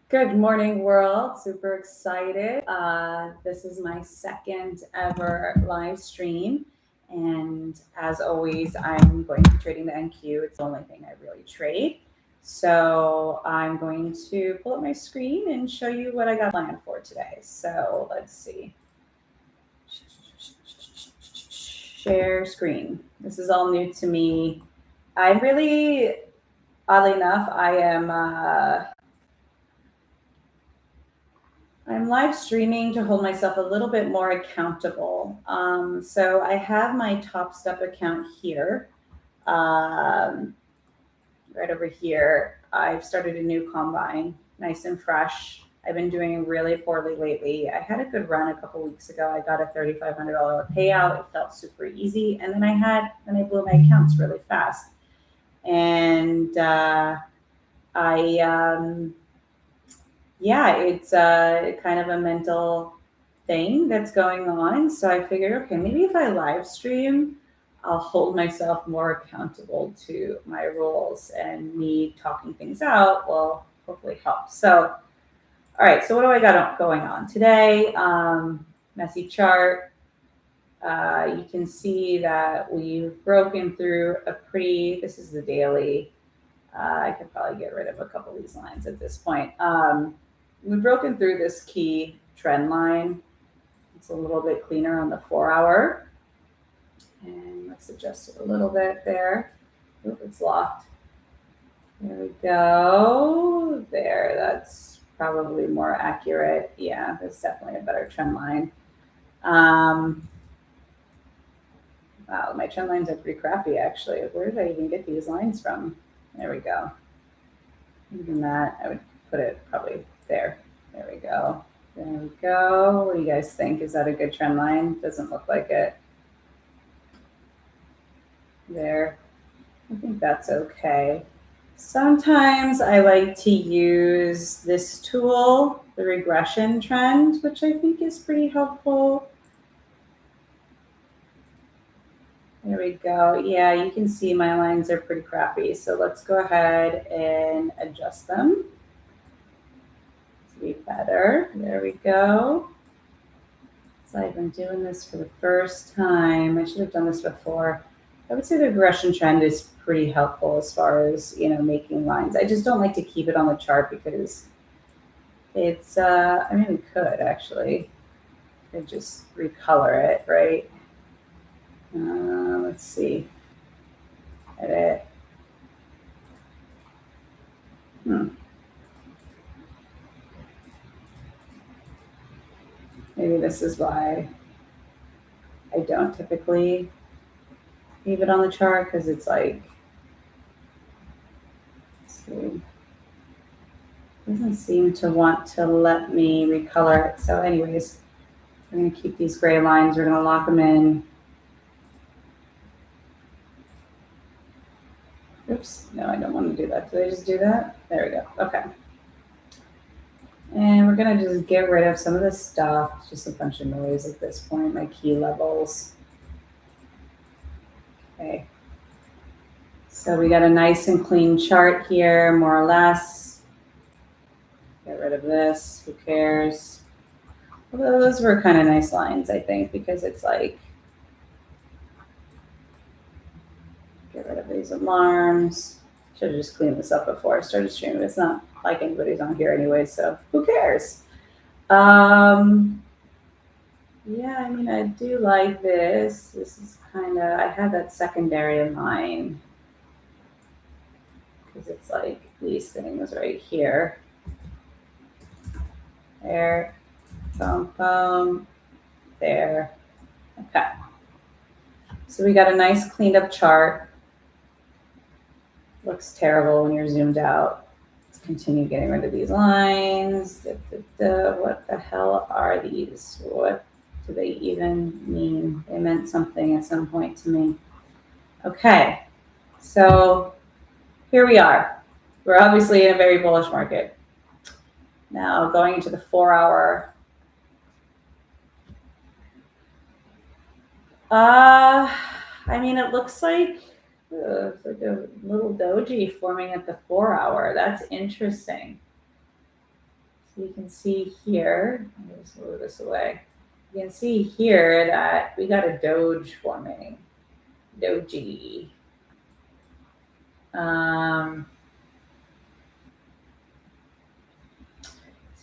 Good morning, world. Super excited. This is my second ever live stream. And as always, I'm going to be trading the NQ. It's the only thing I really trade. So I'm going to pull up my screen and show you what I got planned for today. So let's see. Share screen. This is all new to me. I'm really, oddly enough, I'm live streaming to hold myself a little bit more accountable. So I have my Topstep account here, um, right over here. I've started a new combine, nice and fresh. I've been doing really poorly lately. I had a good run a couple weeks ago. I got a $3,500 payout. It felt super easy, and then I blew my accounts really fast. And I yeah, it's kind of a mental thing that's going on. So I figured, okay, maybe if I live stream, I'll hold myself more accountable to my rules, and me talking things out will hopefully help. So, all right, so what do I got going on today? Messy chart. You can see that we've broken through this is the daily. I could probably get rid of a couple of these lines at this point. We've broken through this key trend line. It's a little bit cleaner on the 4 hour. And let's adjust it a little bit there. Oop, it's locked. There we go. There, that's probably more accurate. Yeah, that's definitely a better trend line. Wow, my trend lines are pretty crappy actually. Where did I even get these lines from? There we go. Even that, I would put it probably there. There we go. There we go. What do you guys think? Is that a good trend line? Doesn't look like it. There. I think that's okay. Sometimes I like to use this tool, the regression trend, which I think is pretty helpful. There we go. Yeah, you can see my lines are pretty crappy. So let's go ahead and adjust them to be better. There we go. So I've been doing this for the first time. I should have done this before. I would say the regression trend is pretty helpful as far as, making lines. I just don't like to keep it on the chart because it's, I mean, we could actually. Could just recolor it, right? Let's see. Edit. Maybe this is why I don't typically leave it on the chart, because it's like, let's see, doesn't seem to want to let me recolor it. So anyways, we're going to keep these gray lines. We're going to lock them in. Oops, no, I don't want to do that. Did I just do that? There we go. Okay. And we're going to just get rid of some of this stuff. It's just a bunch of noise at this point, my key levels. Okay. So we got a nice and clean chart here, more or less. Get rid of this. Who cares? Although those were kind of nice lines, I think, because it's like, get rid of these alarms. Should have just cleaned this up before I started streaming. It's not like anybody's on here anyway, so who cares? Yeah, I mean, I do like this. This is kind of, I had that secondary in mind because it's like these things right here. There, boom, boom, there. Okay. So we got a nice cleaned up chart. Looks terrible when you're zoomed out. Let's continue getting rid of these lines. What the hell are these? What do they even mean? They meant something at some point to me. Okay, so here we are. We're obviously in a very bullish market. Now going into the 4 hour. I mean, it looks like it's like a little doji forming at the 4 hour. That's interesting. So you can see here, let me just move this away. You can see here that we got a doge forming, doji. This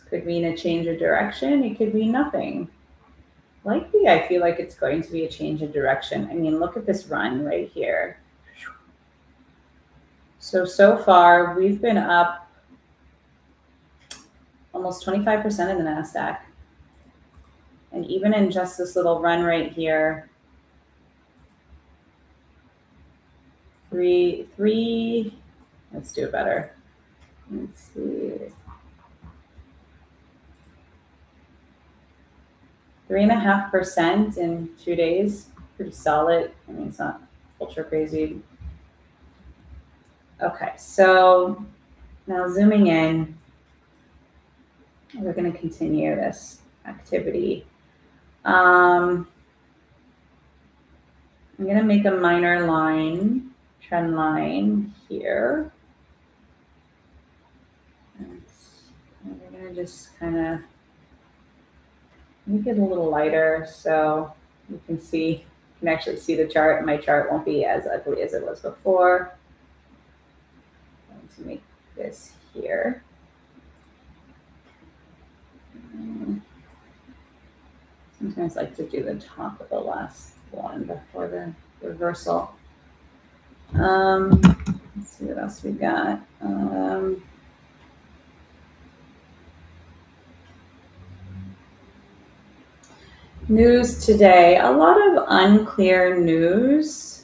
could mean a change of direction. It could mean nothing. Likely, I feel like it's going to be a change of direction. I mean, look at this run right here. So far, we've been up almost 25% in the NASDAQ. And even in just this little run right here, three, let's do it better. Let's see. 3.5% in 2 days. Pretty solid. I mean, it's not ultra crazy. Okay, so now zooming in, we're going to continue this activity. I'm going to make a minor line, trend line here. And we're going to just kind of make it a little lighter so you can see, you can actually see the chart. My chart won't be as ugly as it was before. I'm going to make this here. Sometimes I like to do the top of the last one before the reversal. Let's see what else we got. News today, a lot of unclear news.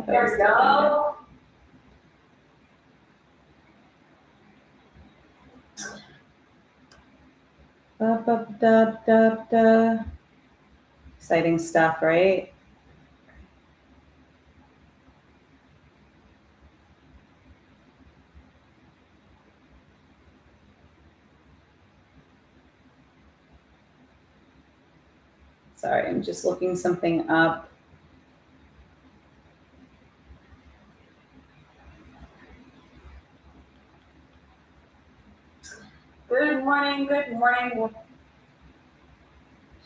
There we go. Exciting stuff, right? Sorry, I'm just looking something up. Good morning, good morning.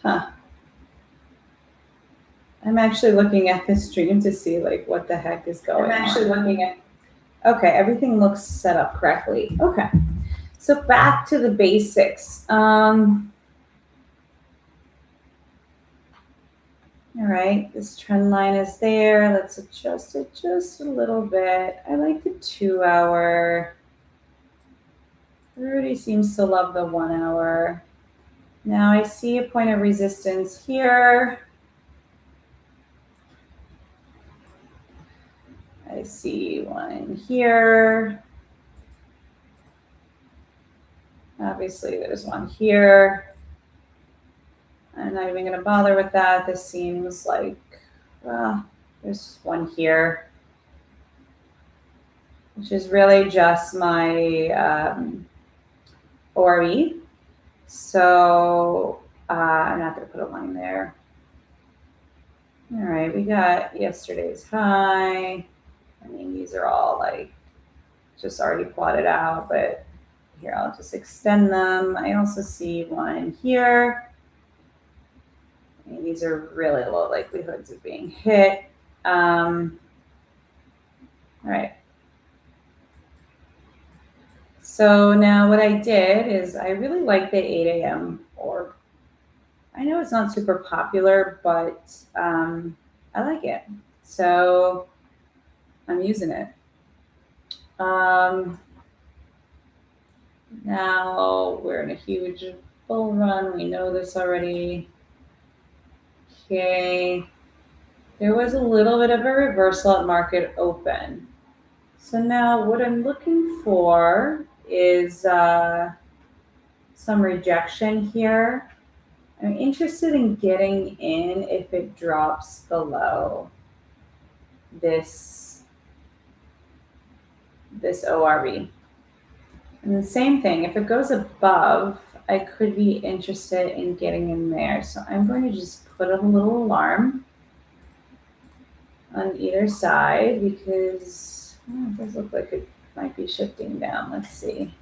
Huh. I'm actually looking at this stream to see like what the heck is going on. I'm actually looking at, okay, everything looks set up correctly. Okay, so back to the basics. All right, this trend line is there. Let's adjust it just a little bit. I like the 2 hour. Everybody seems to love the 1 hour. Now I see a point of resistance here. I see one here. Obviously there's one here. I'm not even going to bother with that. This seems like, well, there's one here, which is really just my ORE. So I'm not going to put a line there. All right, we got yesterday's high. I mean, these are all like just already plotted out, but here I'll just extend them. I also see one here. I mean, these are really low likelihoods of being hit. All right. So now what I did is I really like the 8 a.m. orb. I know it's not super popular, but I like it. So I'm using it. Now we're in a huge bull run. We know this already. Okay. There was a little bit of a reversal at market open. So now what I'm looking for is some rejection here. I'm interested in getting in if it drops below this ORE. And the same thing, if it goes above, I could be interested in getting in there. So I'm going to just put a little alarm on either side because it does look like it might be shifting down. Let's see.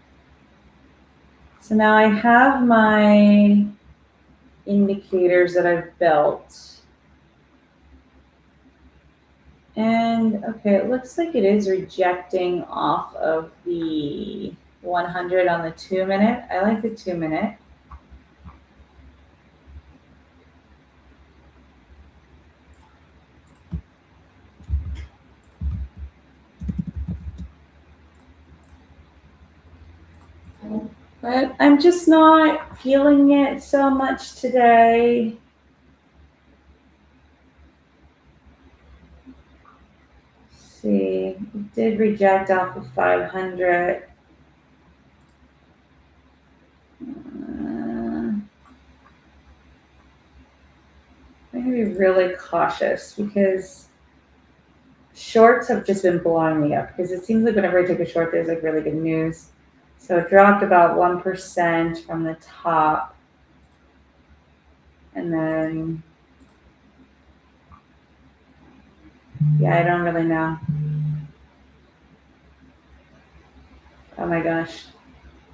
So now I have my indicators that I've built. And okay, it looks like it is rejecting off of the 100 on the 2 minute. I like the 2 minute. But I'm just not feeling it so much today. Let's see, it did reject off of 500. I'm going to be really cautious because shorts have just been blowing me up because it seems like whenever I take a short, there's like really good news. So it dropped about 1% from the top. And then, yeah, I don't really know. Oh my gosh.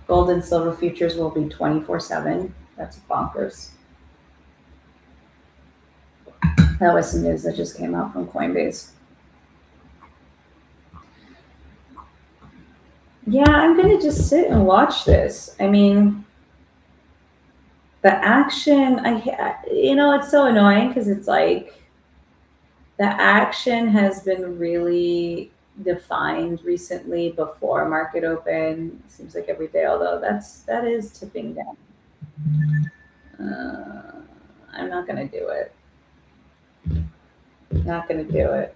Gold and silver futures will be 24/7. That's bonkers. That was some news that just came out from Coinbase. Yeah, I'm going to just sit and watch this. I mean, the action, it's so annoying because it's like the action has been really defined recently before market open. Seems like every day, although that is tipping down. I'm not going to do it. Not going to do it.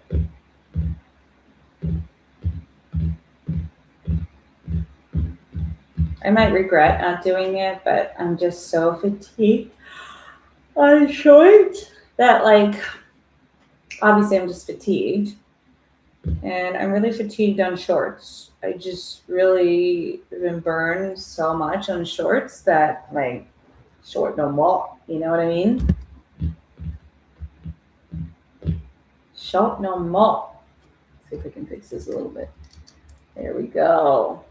I might regret not doing it, but I'm just so fatigued on shorts that, like, obviously I'm just fatigued. And I'm really fatigued on shorts. I just really been burned so much on shorts that, like, short no more. You know what I mean? Short no more. Let's see if I can fix this a little bit. There we go.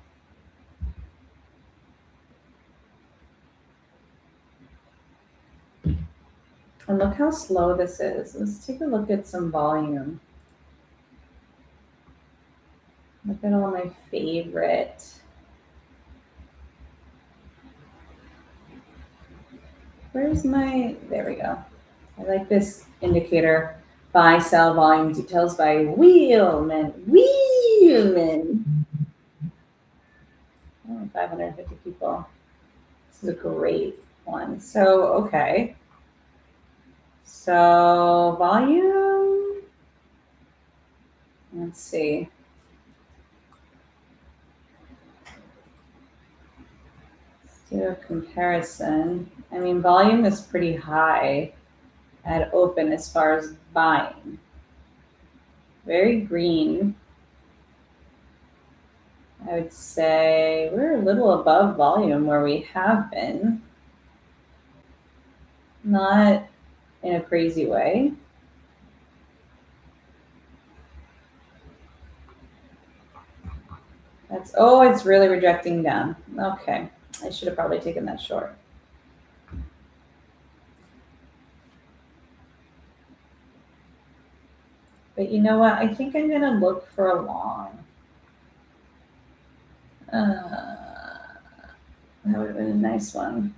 And look how slow this is. Let's take a look at some volume. Look at all my favorite. Where's my, there we go. I like this indicator. Buy, sell, volume details by Wheelman. Wheelman. Oh, 550 people. This is a great one. So, okay. So, volume. Let's see. Let's do a comparison. I mean, volume is pretty high at open as far as buying. Very green. I would say we're a little above volume where we have been. Not in a crazy way. It's really rejecting down. Okay. I should have probably taken that short. But you know what? I think I'm going to look for a long. That would have been a nice one.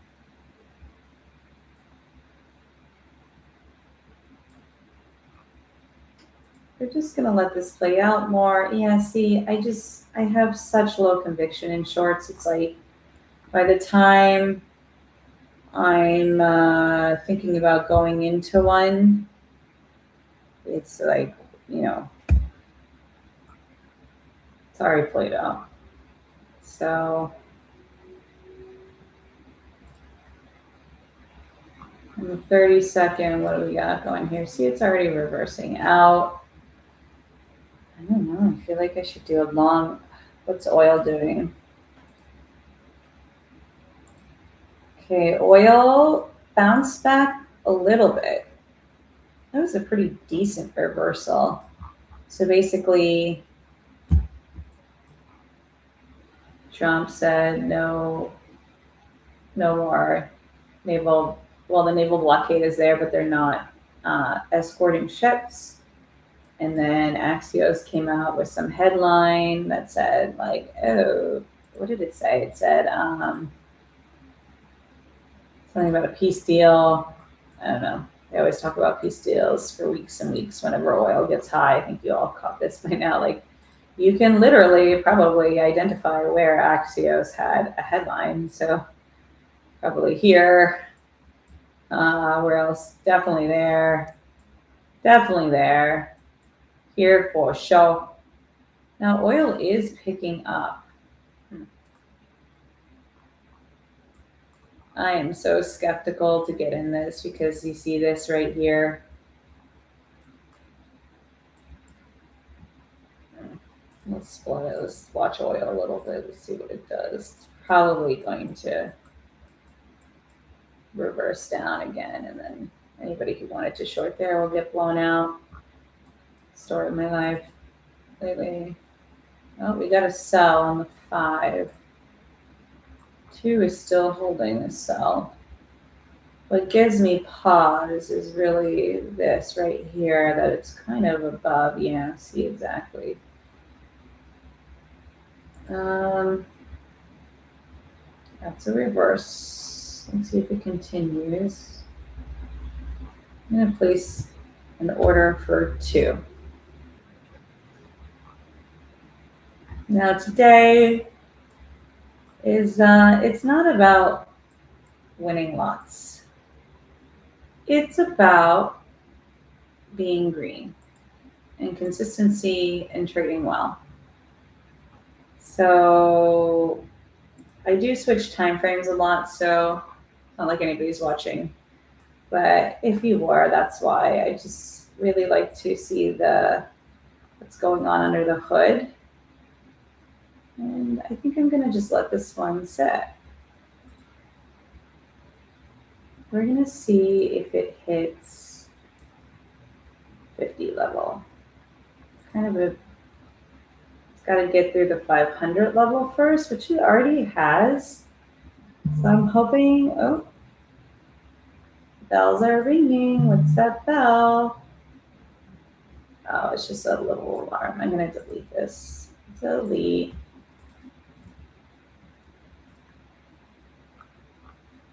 We're just going to let this play out more. Yeah, see, I have such low conviction in shorts. It's like by the time I'm thinking about going into one, it's like, sorry, Plato. So, in the 30-second, what do we got going here? See, it's already reversing out. I don't know. I feel like I should do a long. What's oil doing? Okay, oil bounced back a little bit. That was a pretty decent reversal. So basically, Trump said no, no more naval. Well, the naval blockade is there, but they're not escorting ships. And then Axios came out with some headline that said, like, oh, what did it say? It said something about a peace deal. I don't know. They always talk about peace deals for weeks and weeks whenever oil gets high. I think you all caught this by now. Like, you can literally probably identify where Axios had a headline. So probably here. Where else? Definitely there. Definitely there. Here for sure. Now oil is picking up. I am so skeptical to get in this because you see this right here. Let's split it. Let's watch oil a little bit. Let's see what it does. It's probably going to reverse down again, and then anybody who wanted to short there will get blown out. Story of my life lately. Oh, we got a sell on the 5. 2 is still holding the sell. What gives me pause is really this right here, that it's kind of above. Yeah, see exactly. That's a reverse. Let's see if it continues. I'm going to place an order for 2. Now today is it's not about winning lots. It's about being green and consistency and trading well. So I do switch time frames a lot, so it's not like anybody's watching. But if you were, that's why. I just really like to see what's going on under the hood. And I think I'm gonna just let this one sit. We're gonna see if it hits 50 level. Kind of it's got to get through the 500 level first, which it already has. So I'm hoping, oh, bells are ringing. What's that bell? Oh, it's just a little alarm. I'm gonna delete this. Delete.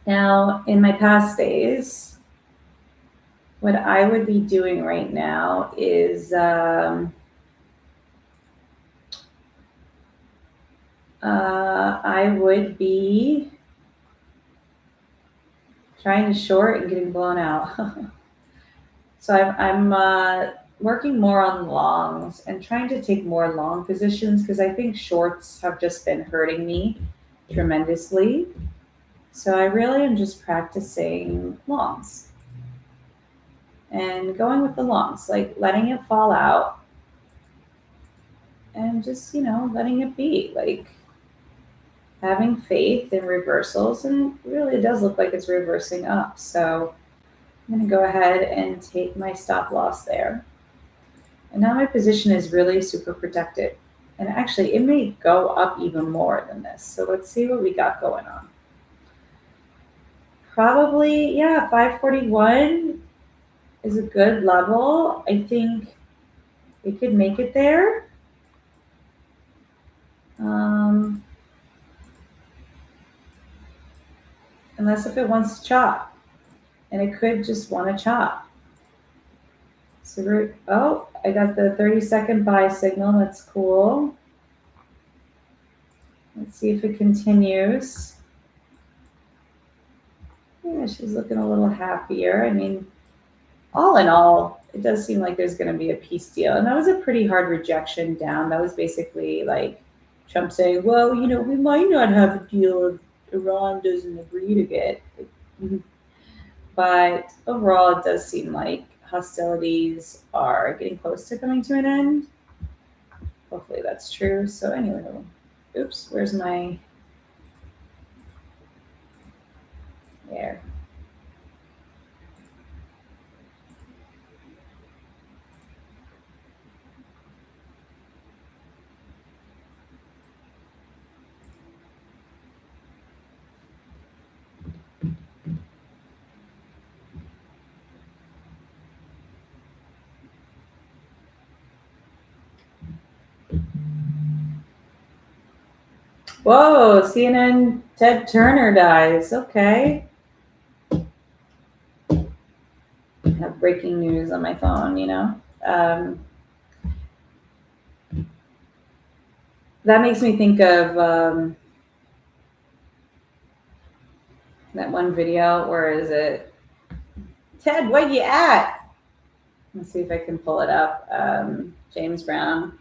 Now, in my past days, what I would be doing right now is I would be trying to short and getting blown out. So I'm working more on longs and trying to take more long positions because I think shorts have just been hurting me tremendously. So I really am just practicing longs and going with the longs, like letting it fall out and just, letting it be, like having faith in reversals. And really, it does look like it's reversing up. So I'm going to go ahead and take my stop loss there. And now my position is really super protected. And actually, it may go up even more than this. So let's see what we got going on. Probably, yeah, 541 is a good level. I think it could make it there. Unless if it wants to chop. And it could just want to chop. So I got the 30-second buy signal. That's cool. Let's see if it continues. Yeah, she's looking a little happier. I mean, all in all, it does seem like there's going to be a peace deal. And that was a pretty hard rejection down. That was basically like Trump saying, well, we might not have a deal if Iran doesn't agree to get. But overall, it does seem like hostilities are getting close to coming to an end. Hopefully that's true. So anyway, oops, where's my... Whoa, CNN Ted Turner dies. Okay. I have breaking news on my phone. Um, that makes me think of that one video. Where is it? Ted, where you at? Let's see if I can pull it up. James Brown.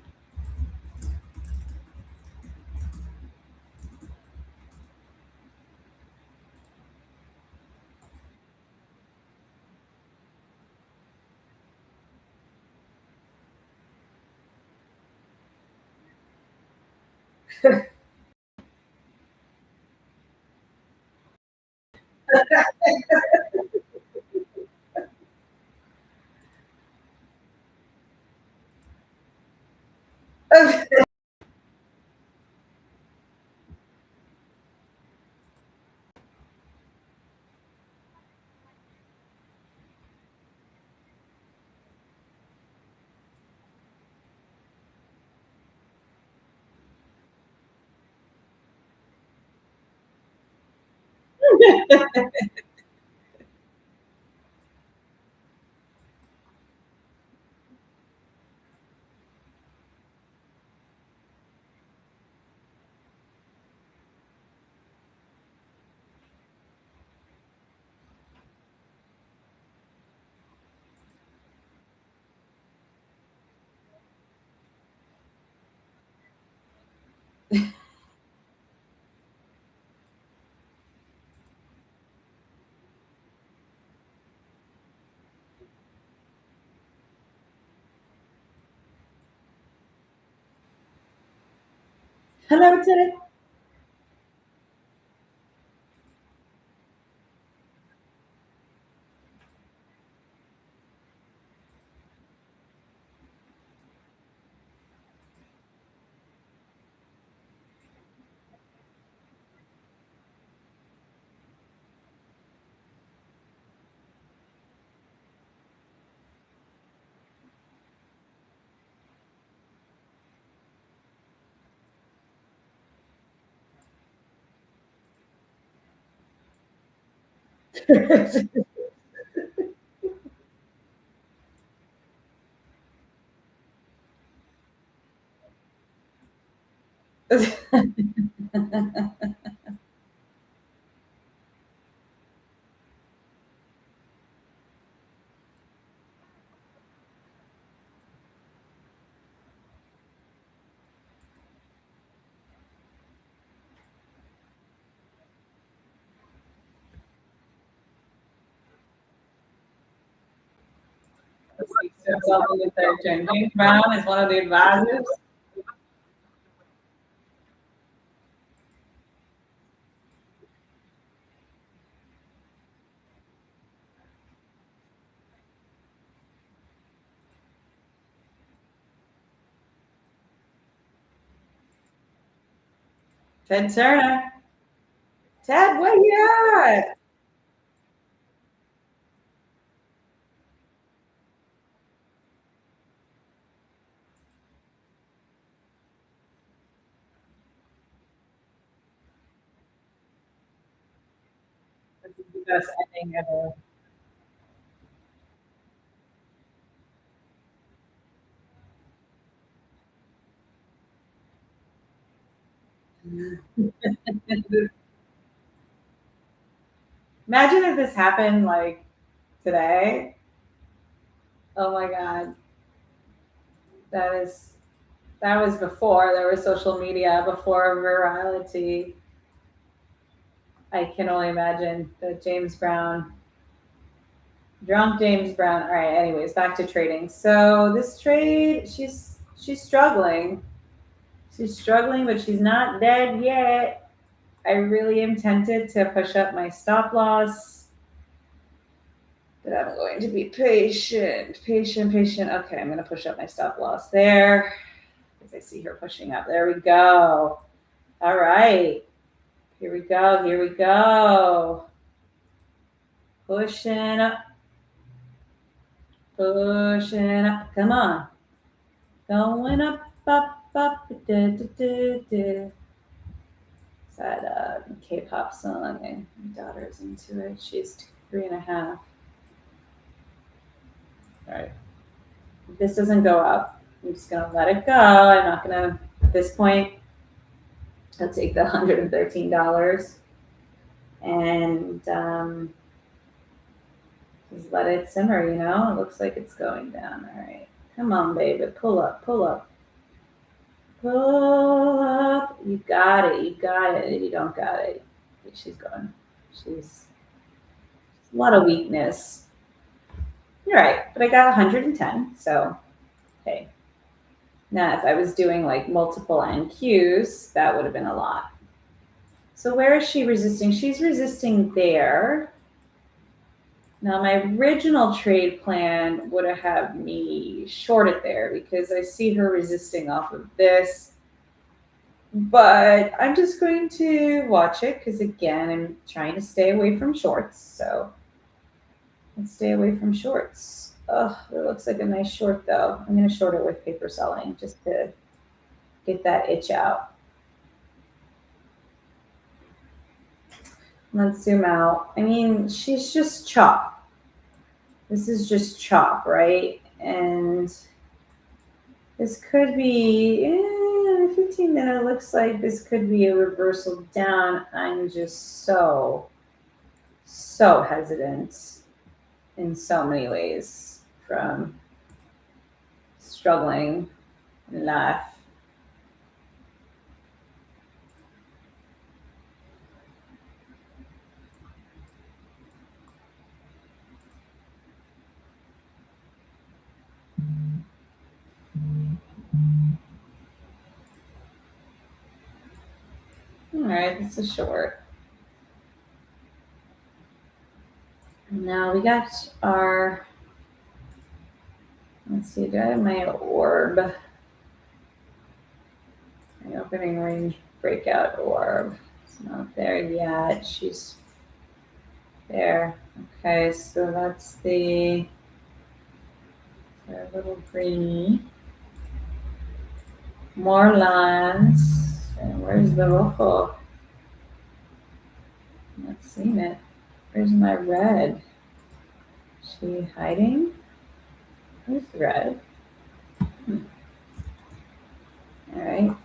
Hello, Ted. James Brown is one of the advisors. Ted Turner. Ted, where you at? This is the best ending ever. Imagine if this happened like today. Oh my god, that is that was before there was social media, before virality. I can only imagine that James Brown, drunk James Brown. All right. Anyways, back to trading. So this trade, she's struggling. She's struggling, but she's not dead yet. I really am tempted to push up my stop loss, but I'm going to be patient, patient, patient. Okay, I'm going to push up my stop loss there because I see her pushing up. There we go. All right. Here we go. Here we go. Pushing up, pushing up. Come on. Going up, up, up. Da, da, da, da. that K-pop song, and my daughter's into it. She's 3.5. All right. If this doesn't go up, I'm just gonna let it go. I'm not gonna, at this point, I'll take the $113 and just let it simmer, you know? It looks like it's going down. All right. Come on, baby. Pull up, pull up. Pull up. You got it. You got it. You don't got it. She's gone. She's a lot of weakness. You're right. But I got 110. So, hey. Now, if I was doing like multiple NQs, that would have been a lot. So where is she resisting? She's resisting there. Now, my original trade plan would have had me short it there because I see her resisting off of this. But I'm just going to watch it because, again, I'm trying to stay away from shorts. So let's stay away from shorts. Oh, it looks like a nice short, though. I'm going to short it with paper selling just to get that itch out. Let's zoom out. I mean, she's just chop. This is just chop, right? And this could be, 15 minutes looks like this could be a reversal down. I'm just so hesitant in so many ways from struggling in life. All right, this is short. Now we got our, let's see, do I have my orb? My opening range breakout orb. It's not there yet. She's there. Okay, so that's the little greenie. More lines. And where's the rojo? I'm not seeing it. Where's my red? Is she hiding? Where's the red? All right.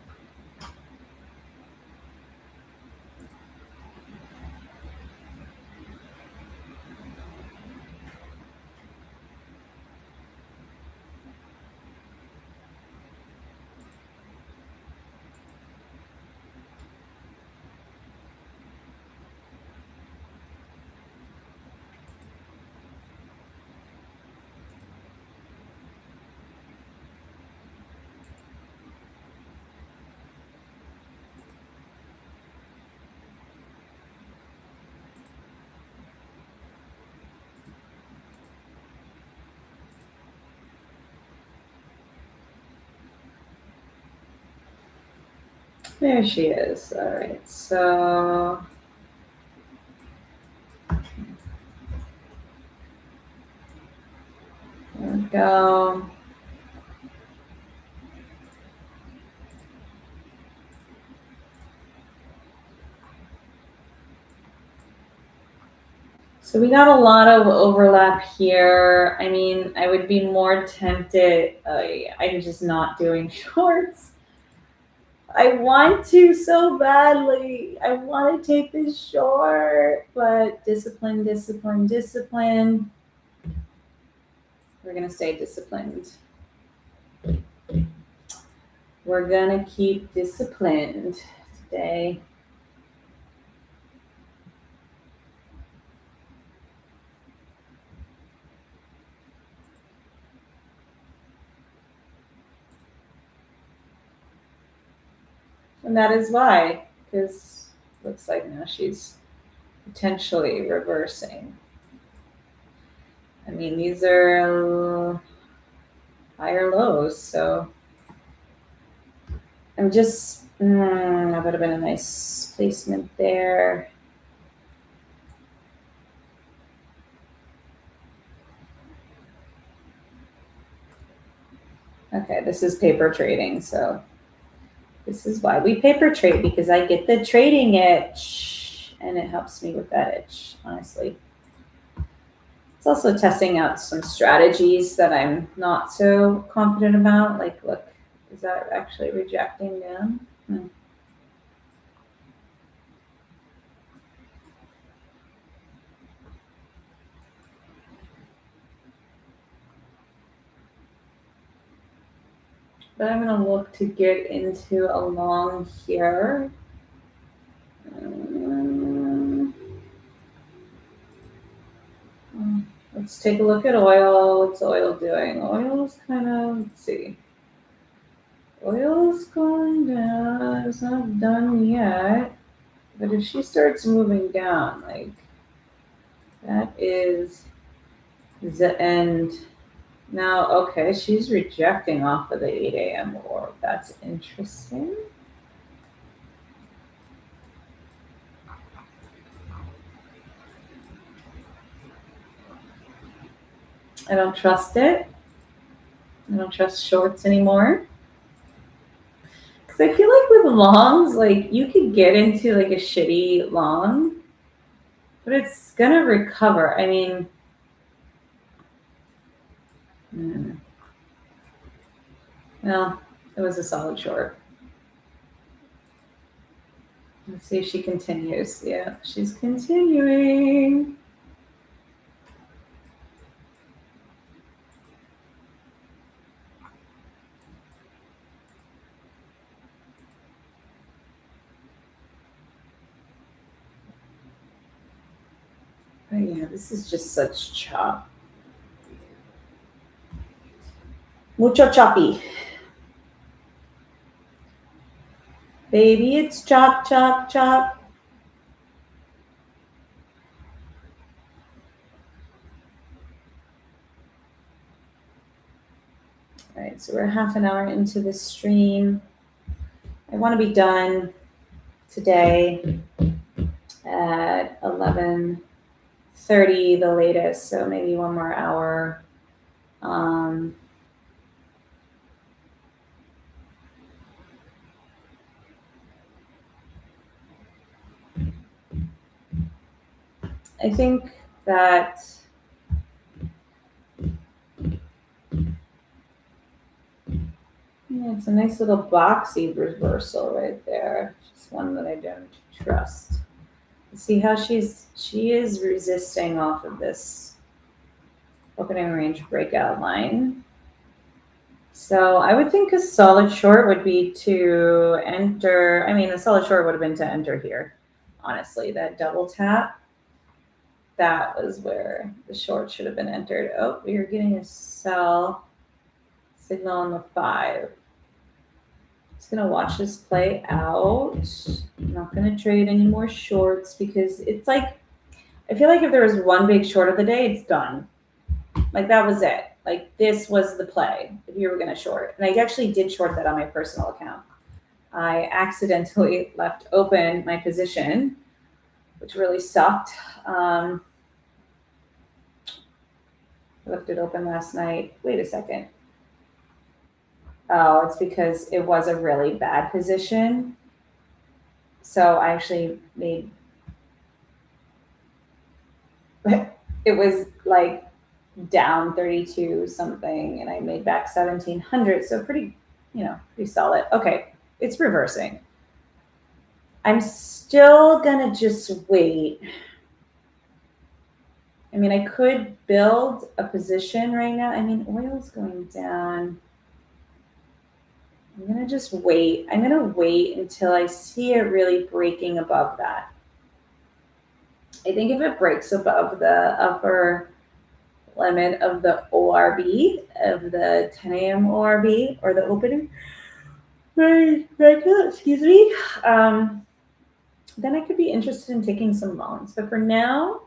There she is. All right, so there we go. So we got a lot of overlap here. I mean, I would be more tempted. I'm just not doing shorts. I want to so badly. I want to take this short, but discipline, discipline, discipline. We're going to stay disciplined. We're going to keep disciplined today. And that is why, because it looks like now she's potentially reversing. I mean, these are higher lows, so I'm just, that would have been a nice placement there. Okay, this is paper trading, so This is why we paper trade, because I get the trading itch and it helps me with that itch, honestly. It's also testing out some strategies that I'm not so confident about. Like, look, is that actually rejecting down? But I'm going to look to get into a long here. Let's take a look at oil. What's oil doing? Oil's kind of, let's see. Oil's going down. It's not done yet. But if she starts moving down, like, that is the end. Now, okay, she's rejecting off of the 8 a.m. orb. That's interesting. I don't trust it. I don't trust shorts anymore. Because I feel like with longs, like, you could get into like a shitty long, but it's gonna recover. I mean, well, it was a solid short. Let's see if she continues. Yeah, she's continuing. Oh yeah, this is just such chop. Mucho choppy. Baby, it's chop, chop, chop. All right, so we're half an hour into the stream. I want to be done today at 11:30, the latest, so maybe one more hour. I think that it's a nice little boxy reversal right there. Just one that I don't trust. See how she is resisting off of this opening range breakout line. So I would think a solid short would be to enter. I mean, a solid short would have been to enter here. Honestly, that double tap, that was where the short should have been entered. Oh, we are getting a sell signal on the 5. Just gonna watch this play out. I'm not gonna trade any more shorts because it's like, I feel like if there was one big short of the day, it's done. Like, that was it. Like, this was the play if you were gonna short. And I actually did short that on my personal account. I accidentally left open my position, which really sucked. I left it open last night. Wait a second. Oh, it's because it was a really bad position. So I actually made, it was like down 32 something, and I made back 1,700. So pretty solid. Okay, it's reversing. I'm still gonna just wait. I mean, I could build a position right now. I mean, oil's going down. I'm gonna just wait. I'm gonna wait until I see it really breaking above that. I think if it breaks above the upper limit of the ORB, of the 10 a.m. ORB, or the opening, excuse me, then I could be interested in taking some loans. But for now,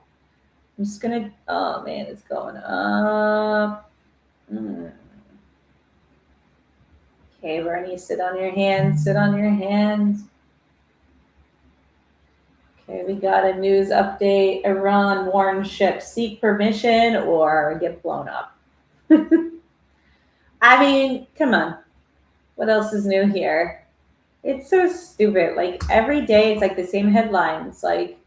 I'm just gonna, oh man, it's going up. Okay, Bernie, sit on your hands, sit on your hands. Okay, we got a news update. Iran warns ships seek permission or get blown up. I mean, come on. What else is new here? It's so stupid. Like every day, it's like the same headlines. Like,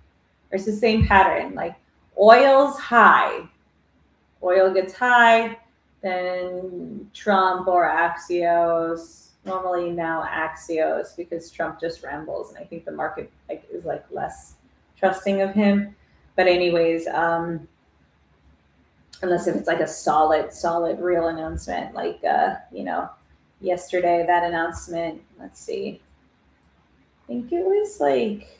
or it's the same pattern. Like, oil's high. Oil gets high, then Trump or Axios. Normally now Axios because Trump just rambles, and I think the market like is like less trusting of him. But anyways, unless if it's like a solid real announcement, like yesterday that announcement. Let's see. I think it was like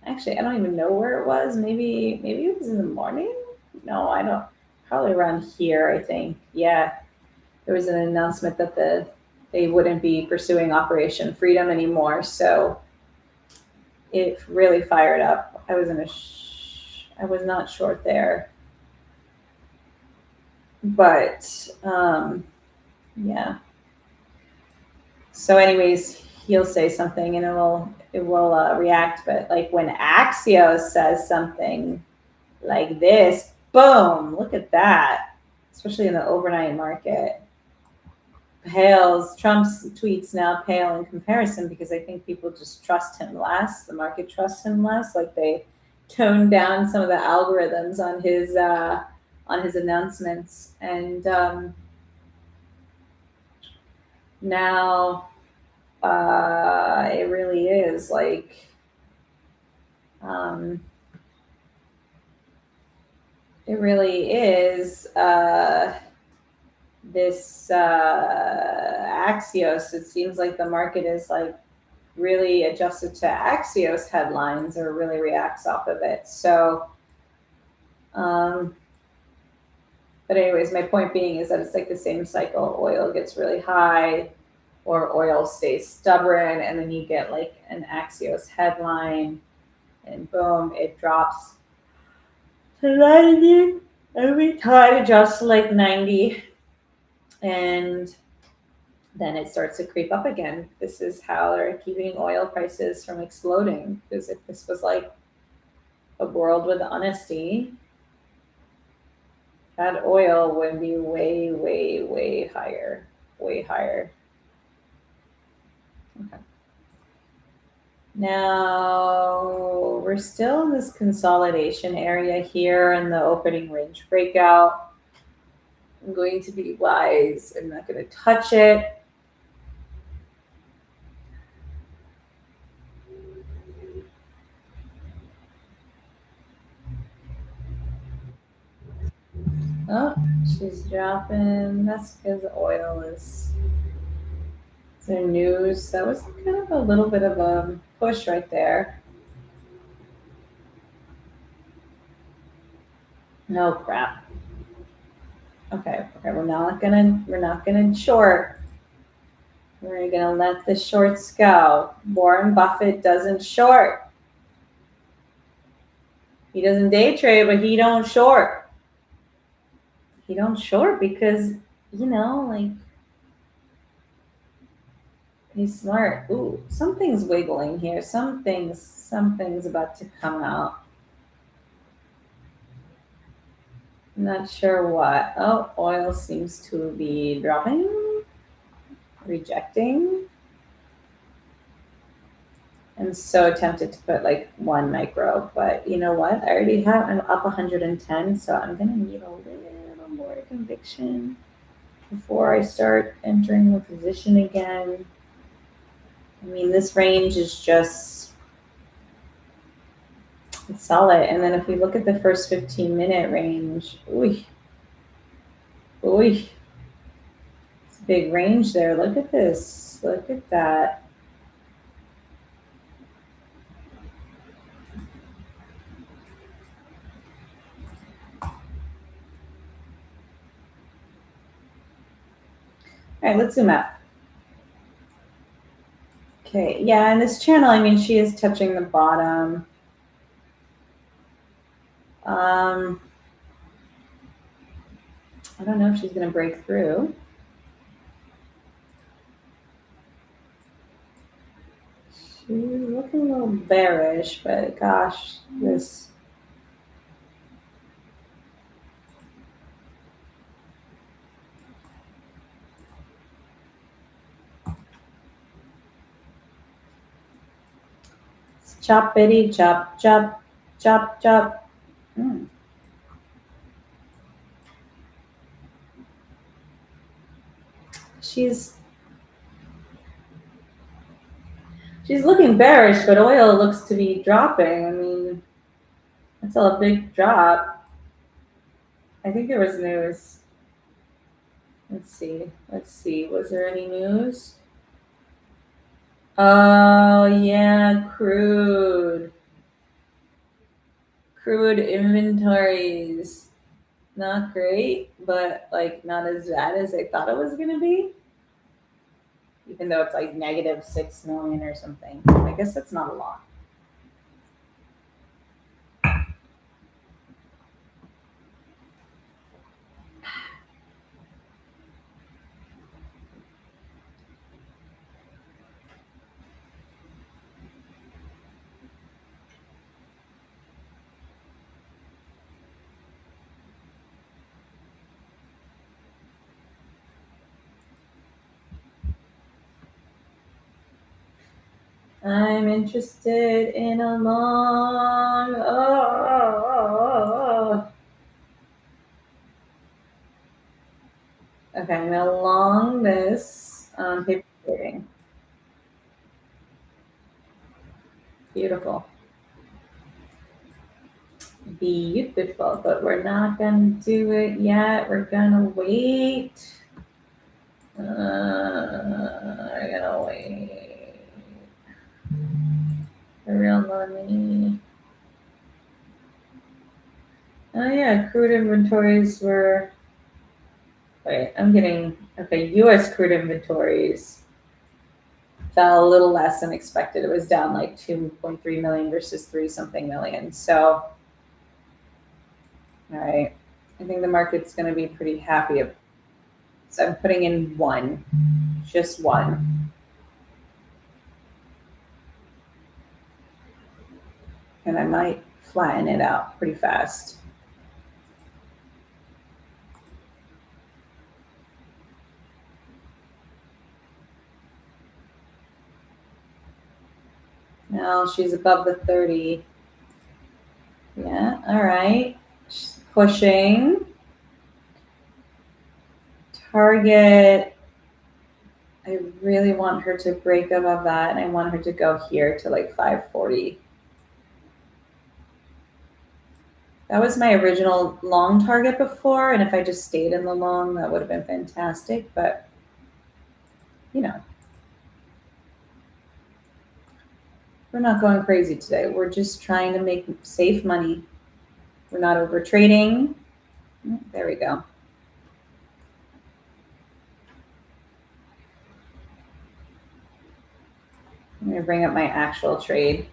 actually I don't even know where it was. Maybe it was in the morning. No, I don't. Probably around here. I think. Yeah, there was an announcement that they wouldn't be pursuing Operation Freedom anymore. So it really fired up. I was not short there, but yeah. So, anyways, he'll say something and it will react. But like when Axios says something like this, boom! Look at that, especially in the overnight market. Pales. Trump's tweets now pale in comparison because I think people just trust him less. The market trusts him less. Like they toned down some of the algorithms on his announcements, and now it really is like um, it really is this Axios. It seems like the market is like really adjusted to Axios headlines or really reacts off of it. So, um, but anyways, my point being is that it's like the same cycle. Oil gets really high, or oil stays stubborn, and then you get like an Axios headline, and boom, it drops to 90. Every time it drops to like 90, and then it starts to creep up again. This is how they're keeping oil prices from exploding. Because if this was like a world with honesty, that oil would be way, way, way higher. Way higher. Okay. Now we're still in this consolidation area here in the opening range breakout. I'm going to be wise. I'm not going to touch it. Oh, she's dropping. That's because oil is their news. That was kind of a little bit of a push right there. No crap. Okay, we're not gonna short. We're gonna let the shorts go. Warren Buffett doesn't short. He doesn't day trade, but he don't short. He don't short because like he's smart. Ooh, something's wiggling here. Something's about to come out. Not sure what. Oh, oil seems to be dropping, rejecting. I'm so tempted to put like one micro, but you know what? I already have, I'm up 110, so I'm gonna need a little more conviction before I start entering the position again. I mean, this range is just it's solid. And then if we look at the first 15-minute range, ooh, ooh, it's a big range there. Look at this. Look at that. All right, let's zoom out. Okay, yeah, and this channel, I mean, she is touching the bottom. I don't know if she's going to break through. She's looking a little bearish, but gosh, this. Choppity chop, chop, chop, chop. Mm. She's looking bearish, but oil looks to be dropping. I mean, that's a big drop. I think there was news. Let's see. Let's see. Was there any news? Oh, yeah, crude. Crude inventories. Not great, but like not as bad as I thought it was going to be. Even though it's like negative 6 million or something. I guess that's not a lot. I'm interested in a long. Okay, I'm gonna long this paper trading. Beautiful. Beautiful, but we're not gonna do it yet. We're gonna wait. We're gonna wait. For real money. Oh yeah, crude inventories were. Wait, I'm getting okay. U.S. crude inventories fell a little less than expected. It was down like 2.3 million versus 3 something million. So, all right, I think the market's going to be pretty happy. So I'm putting in one, just one, and I might flatten it out pretty fast. Now she's above the 30. Yeah, all right. She's pushing. Target. I really want her to break above that, and I want her to go here to like 540. That was my original long target before, and if I just stayed in the long, that would have been fantastic. But, you know, we're not going crazy today. We're just trying to make safe money. We're not over trading. There we go. I'm going to bring up my actual trade.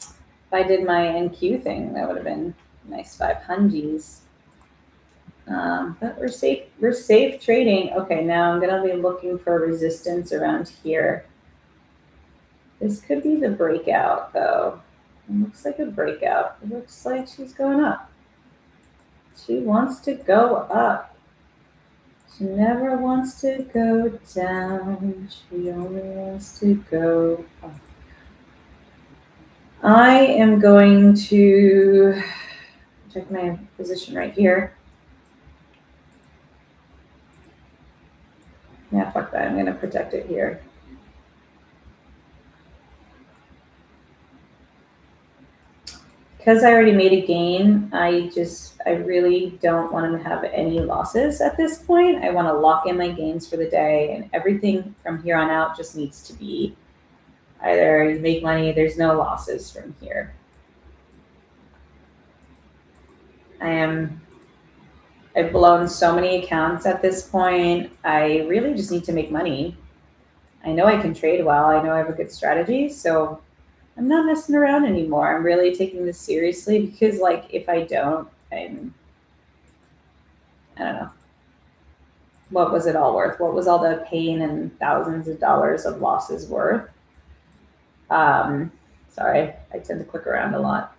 If I did my NQ thing, that would have been nice 500s. But we're safe. We're safe trading. Okay, now I'm gonna be looking for resistance around here. This could be the breakout, though. It looks like a breakout. It looks like she's going up. She wants to go up. She never wants to go down. She only wants to go up. I am going to check my position right here. Yeah, fuck that. I'm going to protect it here. Because I already made a gain, I really don't want to have any losses at this point. I want to lock in my gains for the day, and everything from here on out just needs to be either you make money, there's no losses from here. I've blown so many accounts at this point. I really just need to make money. I know I can trade well. I know I have a good strategy, so I'm not messing around anymore. I'm really taking this seriously because, like, if I don't, I don't know. What was it all worth? What was all the pain and thousands of dollars of losses worth? Sorry, I tend to click around a lot.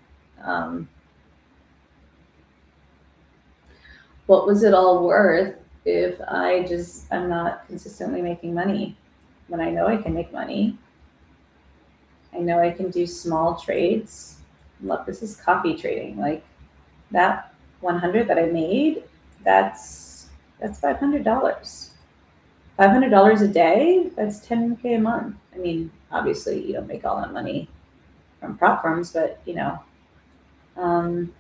What was it all worth if I'm not consistently making money when I know I can make money. I know I can do small trades. Look, this is coffee trading. Like that 100 that I made, that's $500. $500 a day, that's 10K a month. I mean, obviously you don't make all that money from prop firms, but um,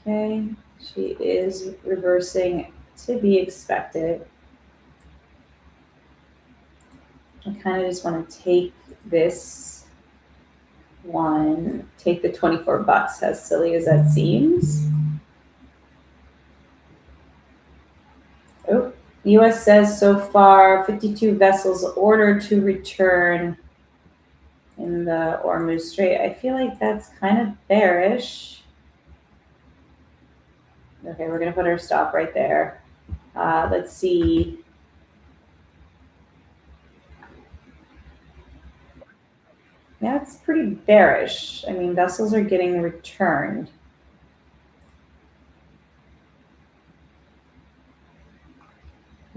okay, she is reversing to be expected. I kind of just want to take this one, take the 24 bucks, as silly as that seems. Oh, US says so far 52 vessels ordered to return in the Ormuz Strait. I feel like that's kind of bearish. Okay, we're going to put our stop right there. Let's see. Yeah, it's pretty bearish. I mean, vessels are getting returned.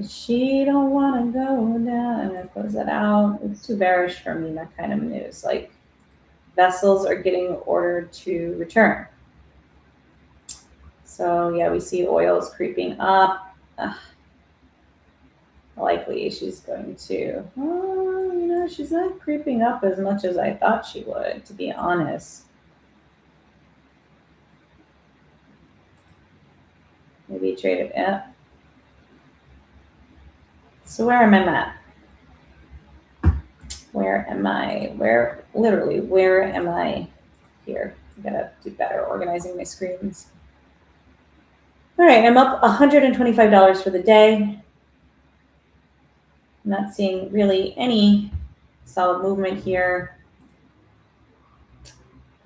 She don't want to go down. I'm going to close that out. It's too bearish for me, that kind of news. Like, vessels are getting ordered to return. So, yeah, we see oil is creeping up. Likely she's going to, she's not creeping up as much as I thought she would, to be honest. Maybe trade it. Yeah. So where am I at? Where am I? Where am I here? I gotta do better organizing my screens. All right, I'm up $125 for the day. I'm not seeing really any solid movement here.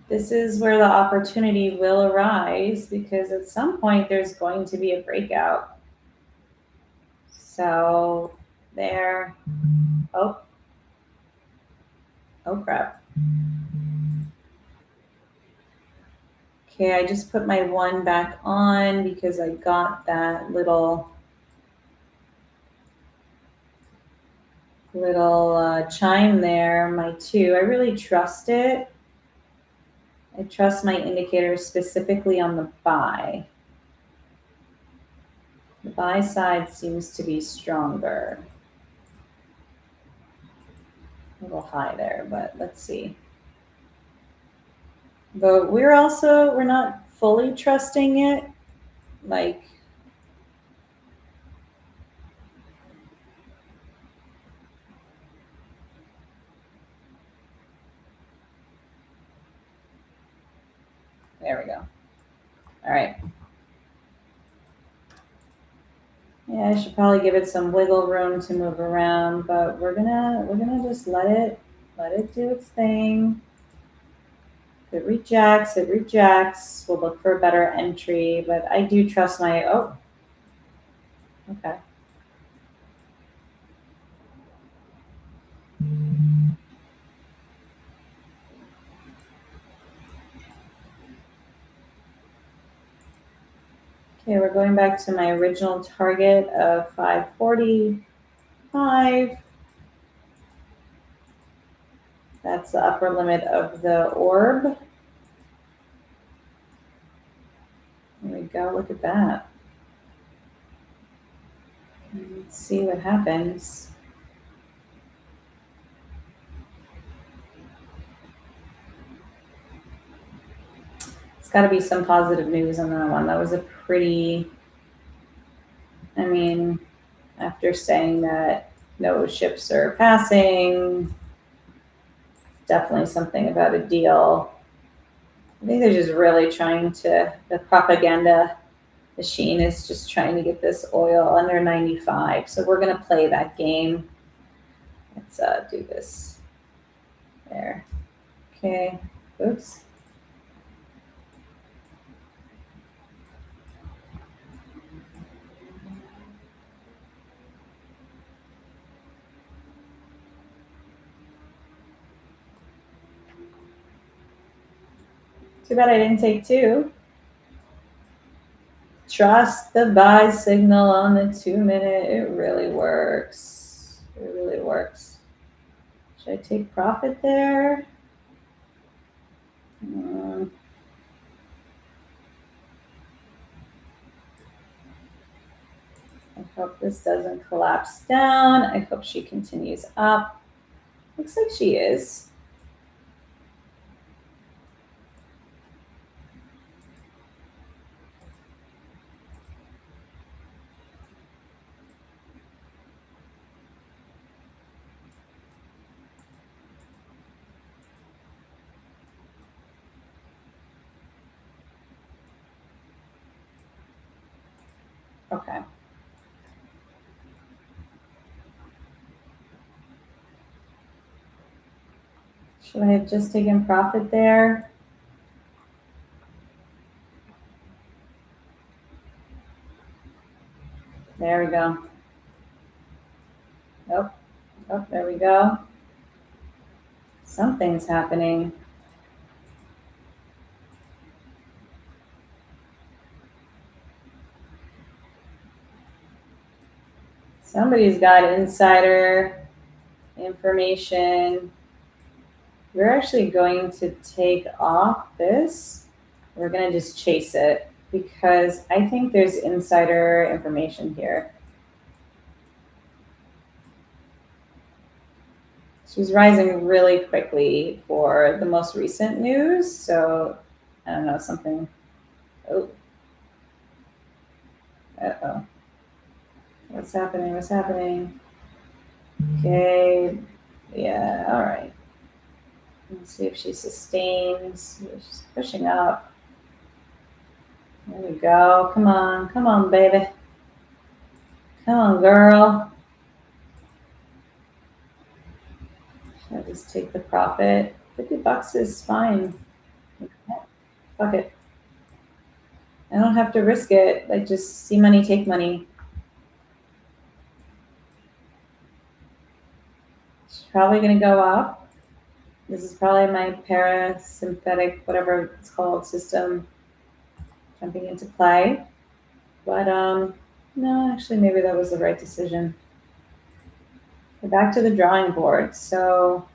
This is where the opportunity will arise because at some point there's going to be a breakout. So there. Oh crap. Okay, I just put my one back on because I got that little chime there, my two. I really trust it. I trust my indicator specifically on the buy. The buy side seems to be stronger. A little high there, but let's see. But we're not fully trusting it. Like, there we go. All right. Yeah, I should probably give it some wiggle room to move around, but we're gonna just let it do its thing. If it rejects. We'll look for a better entry, but I do trust my okay. Okay, we're going back to my original target of 545. That's the upper limit of the orb. There we go, look at that. Let's see what happens. It's got to be some positive news on that one. That was a pretty, I mean, after saying that no ships are passing, definitely something about a deal. I think they're just really trying to, the propaganda machine is just trying to get this oil under 95. So we're going to play that game. Let's do this. There. Okay. Oops. Too bad I didn't take two. trust the buy signal on the 2-minute. It really works. It really works. Should I take profit there? I hope this doesn't collapse down. I hope she continues up. Looks like she is. Okay. Should I have just taken profit there? There we go. Nope. Oh, there we go. Something's happening. Somebody's got insider information. We're actually going to take off this. We're going to just chase it because I think there's insider information here. She's rising really quickly for the most recent news. So I don't know, something. Oh. Uh-oh. What's happening? What's happening? Okay. Yeah, all right. Let's see if she sustains. She's pushing up. There we go. Come on. Come on, baby. Come on, girl. Should I just take the profit? $50 is fine. Fuck it. I don't have to risk it. Like, just see money, take money. It's probably going to go up. This is probably my parasympathetic, whatever it's called, system jumping into play. But no, actually, maybe that was the right decision. We're back to the drawing board. So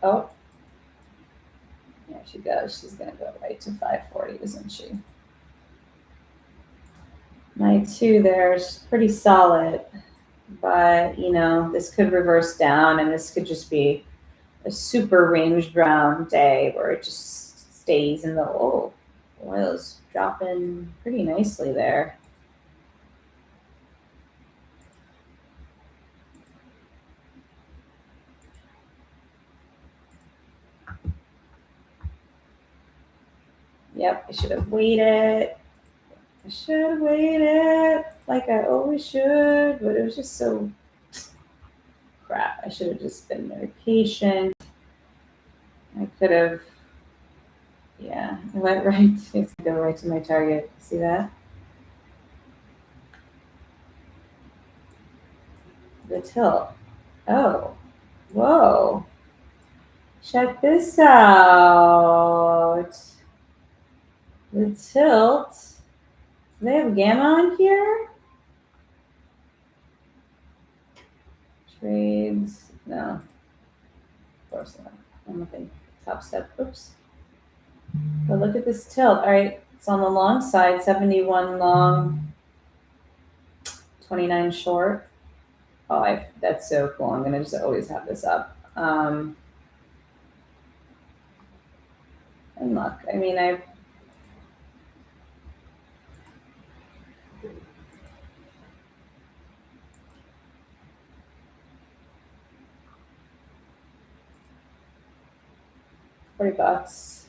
oh, yeah, she goes. She's going to go right to 540, isn't she? My 2 there's pretty solid, but you know, this could reverse down and this could just be a super range bound day where it just stays in the oil's dropping pretty nicely there. Yep, I should have waited. I should have waited like I always should, but it was just so crap. I should have just been very patient. I could have, yeah, I went right. It's gonna go right to my target. See that? The tilt. Oh, whoa. Check this out. The tilt. Do they have gamma on here? Trades. No. Of course not. I'm looking. Topstep. Oops. But look at this tilt. All right. It's on the long side. 71 long. 29 short. Oh, that's so cool. I'm going to just always have this up. And look, I mean, I've $40.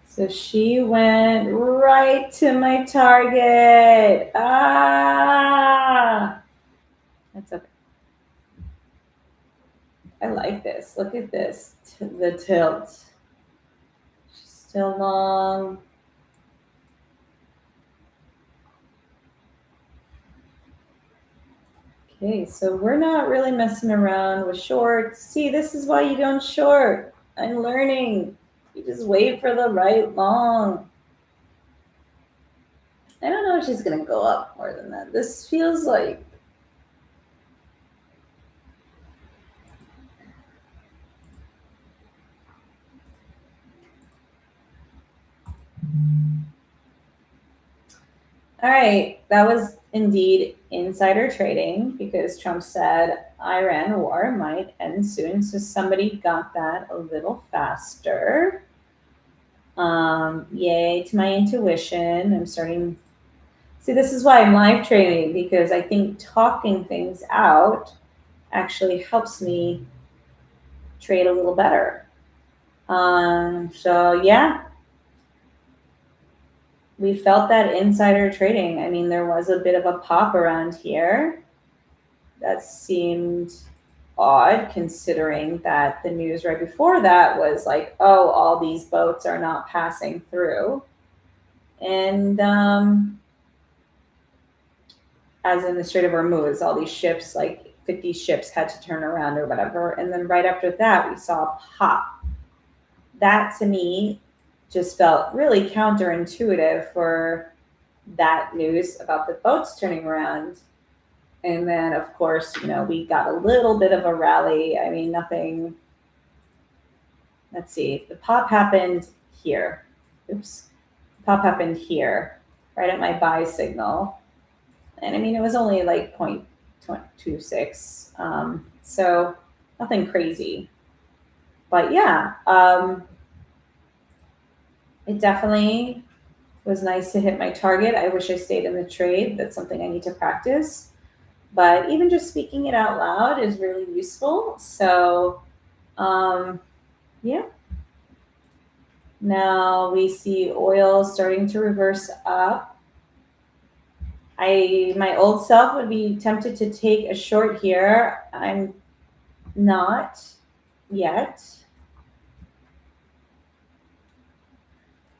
So she went right to my target. Ah, that's okay. I like this. Look at this. The tilt. Still long. Okay, so we're not really messing around with shorts. See, this is why you don't short. I'm learning. You just wait for the right long. I don't know if she's gonna go up more than that. This feels like all right. That was indeed insider trading because Trump said Iran war might end soon. So somebody got that a little faster. Yay to my intuition. I'm starting. See, this is why I'm live trading because I think talking things out actually helps me trade a little better. So yeah, we felt that insider trading. I mean, there was a bit of a pop around here that seemed odd considering that the news right before that was like, oh, all these boats are not passing through. And as in the Strait of Hormuz, all these ships, like 50 ships, had to turn around or whatever. And then right after that, we saw a pop. That to me just felt really counterintuitive for that news about the boats turning around. And then, of course, we got a little bit of a rally. I mean, nothing. Let's see. The pop happened here. Oops. The pop happened here, right at my buy signal. And I mean, it was only like 0.26. So nothing crazy. But yeah, it definitely was nice to hit my target. I wish I stayed in the trade. That's something I need to practice. But even just speaking it out loud is really useful. So, yeah. Now we see oil starting to reverse up. My old self would be tempted to take a short here. I'm not yet.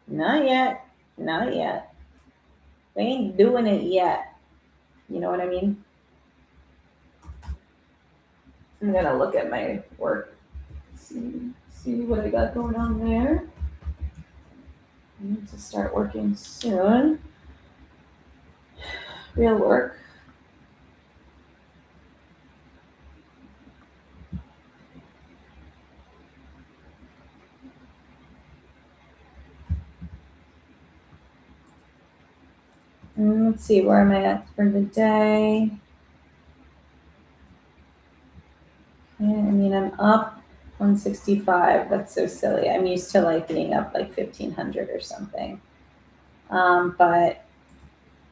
Not yet. Not yet. We ain't doing it yet. You know what I mean? I'm gonna look at my work. See what I got going on there. I need to start working soon. Real work. Let's see, where am I at for the day? Yeah, I mean, I'm up 165. That's so silly. I'm used to like being up like 1500 or something. But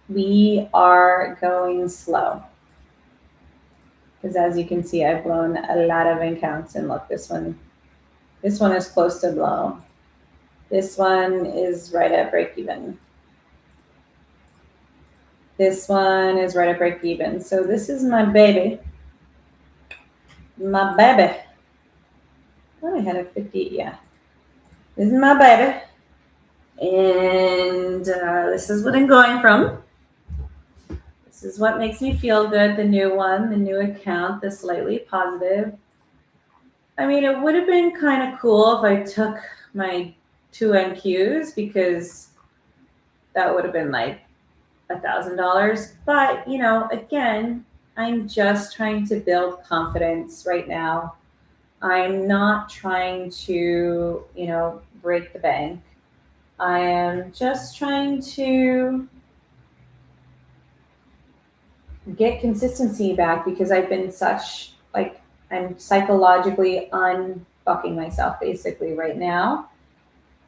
we are going slow. Because as you can see, I've blown a lot of accounts, and look, this one is close to blow. This one is right at break even. This one is right at break even. So this is my baby. My baby. Oh, I had a 50. Yeah. This is my baby. And this is what I'm going from. This is what makes me feel good. The new one, the new account, the slightly positive. I mean, it would have been kind of cool if I took my two NQs because that would have been like $1,000. But, again, I'm just trying to build confidence right now. I'm not trying to, break the bank. I am just trying to get consistency back because I've been I'm psychologically unfucking myself basically right now.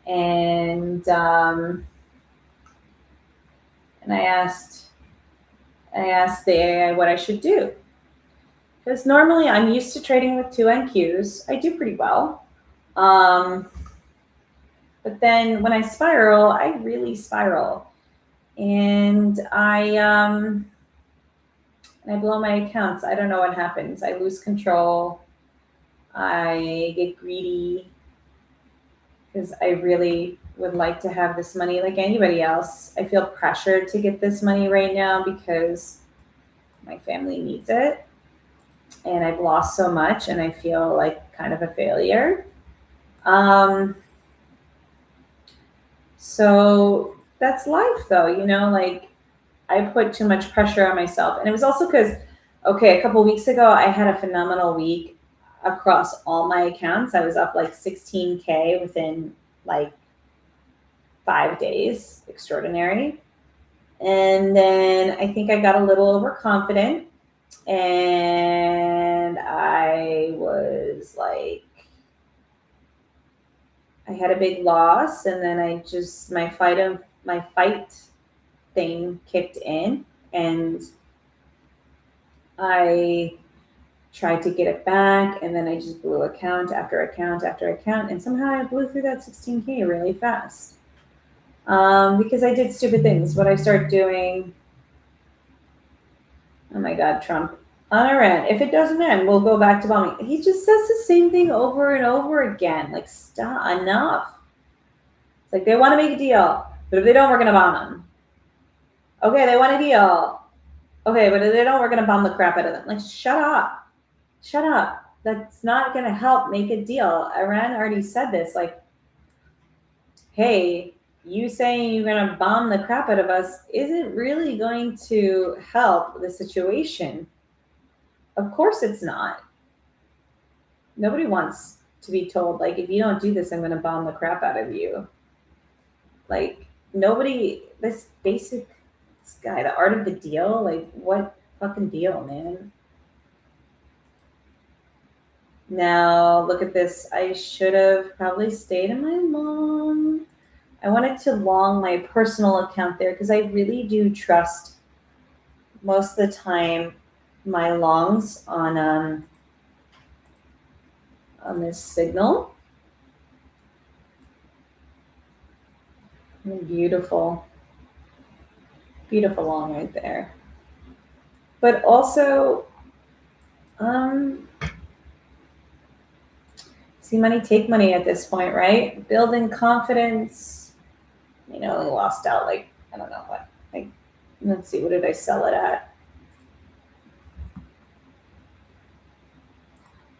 And I asked the AI what I should do. Because normally I'm used to trading with two NQs. I do pretty well. But then when I spiral, I really spiral. And I blow my accounts. I don't know what happens. I lose control. I get greedy because I really would like to have this money like anybody else. I feel pressured to get this money right now because my family needs it. And I've lost so much and I feel like kind of a failure. Um, so that's life though, like I put too much pressure on myself. And it was also because, okay, a couple weeks ago, I had a phenomenal week across all my accounts. I was up like 16K within like 5 days. Extraordinary. And then I think I got a little overconfident and I was like, I had a big loss, and then my fight thing kicked in, and I tried to get it back, and then I just blew account after account after account, and somehow I blew through that 16K really fast. Because I did stupid things. What I started doing, oh my God, Trump, on our end, if it doesn't end, we'll go back to bombing. He just says the same thing over and over again. Like, stop, enough. It's like they want to make a deal, but if they don't, we're going to bomb them. Okay, they want a deal. Okay, but if they don't, we're going to bomb the crap out of them. Like, shut up. Shut up. That's not going to help make a deal. Iran already said this. Like, hey, you saying you're going to bomb the crap out of us isn't really going to help the situation. Of course it's not. Nobody wants to be told, like, if you don't do this, I'm going to bomb the crap out of you. Like, nobody, this guy, the art of the deal, like, what fucking deal, man? Now, look at this. I should have probably stayed in my long. I wanted to long my personal account there because I really do trust most of the time my longs on this signal. Beautiful, beautiful long right there. But also, see money, take money at this point, right? Building confidence. I lost out like, I don't know what. Like, let's see, what did I sell it at?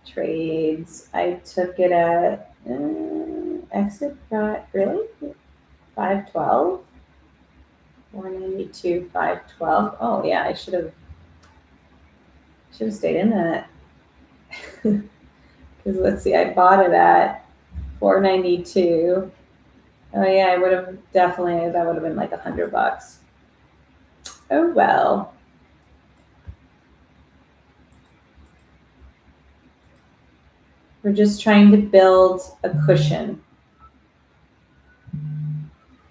Trades. I took it at exit really? 512? 492, 512. Oh yeah, I should have stayed in that. Because let's see, I bought it at 492. Oh yeah, I would have definitely, that would have been like $100. Oh well. We're just trying to build a cushion.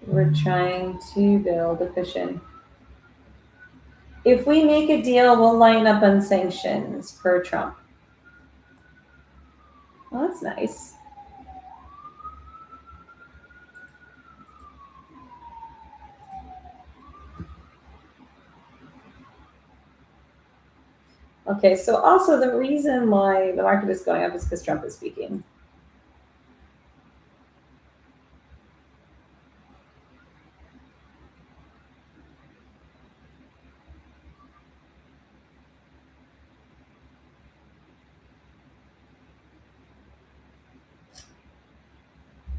We're trying to build a cushion. If we make a deal, we'll line up on sanctions per Trump. Well, that's nice. Okay, so also the reason why the market is going up is because Trump is speaking.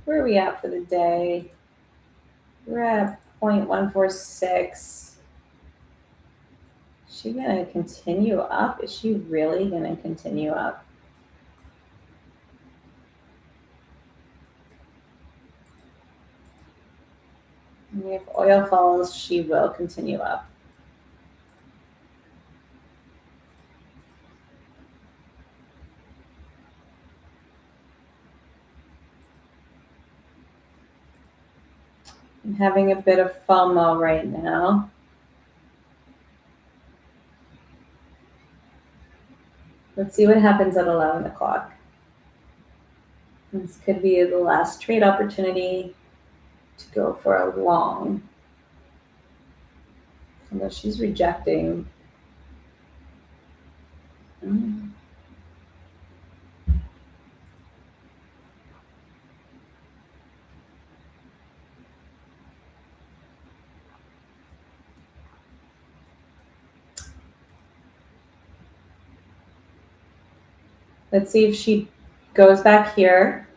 Where are we at for the day? We're at 0.146. Is she going to continue up? Is she really going to continue up? If oil falls, she will continue up. I'm having a bit of FOMO right now. Let's see what happens at 11 o'clock. This could be the last trade opportunity to go for a long. Although she's rejecting. Let's see if she goes back here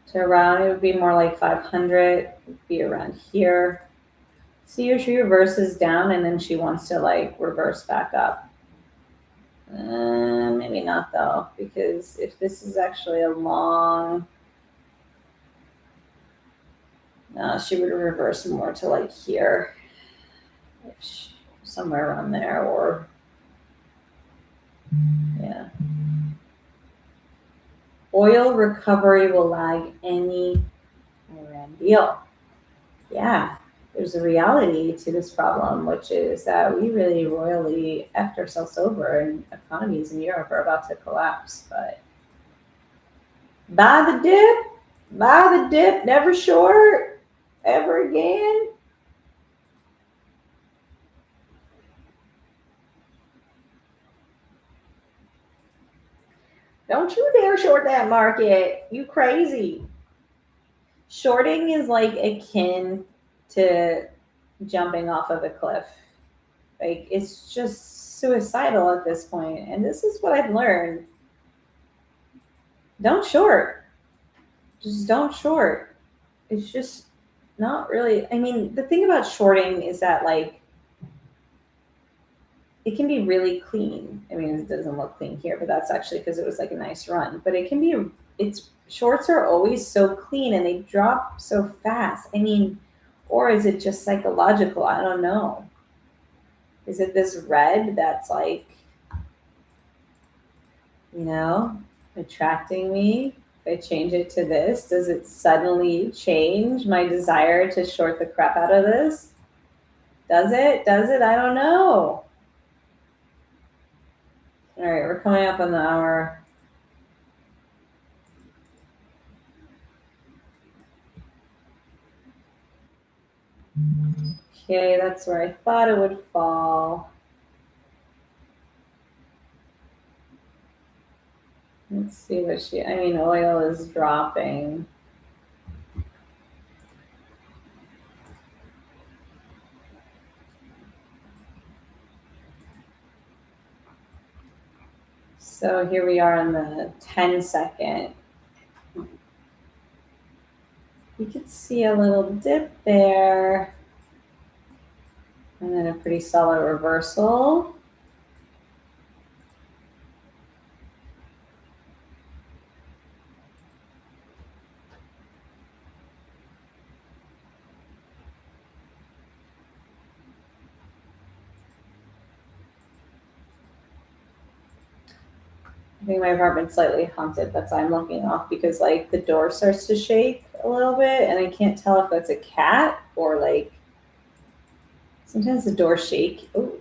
to around, it would be more like 500, it would be around here. See if she reverses down and then she wants to like reverse back up. Maybe not though, because if this is actually a long, no, she would reverse more to like here, somewhere around there, or yeah. Oil recovery will lag any Iran deal. Yeah, there's a reality to this problem, which is that we really royally effed ourselves over, and economies in Europe are about to collapse. But buy the dip, buy the dip, never short, ever again. Don't you dare short that market. You crazy. Shorting is like akin to jumping off of a cliff. Like it's just suicidal at this point. And this is what I've learned. Don't short. Just don't short. It's just not really. I mean, the thing about shorting is that like it can be really clean. I mean, it doesn't look clean here, but that's actually because it was like a nice run. But it can be. It's shorts are always so clean and they drop so fast. I mean, or is it just psychological? I don't know. Is it this red that's like, you know, attracting me? If I change it to this, does it suddenly change my desire to short the crap out of this? Does it? Does it? I don't know. All right, we're coming up on the hour. Okay, that's where I thought it would fall. Let's see what I mean, oil is dropping. So here we are on the 10-second. You could see a little dip there. And then a pretty solid reversal. I think my apartment's slightly haunted. That's why I'm looking off because like the door starts to shake a little bit, and I can't tell if that's a cat or like sometimes the doors shake. Ooh,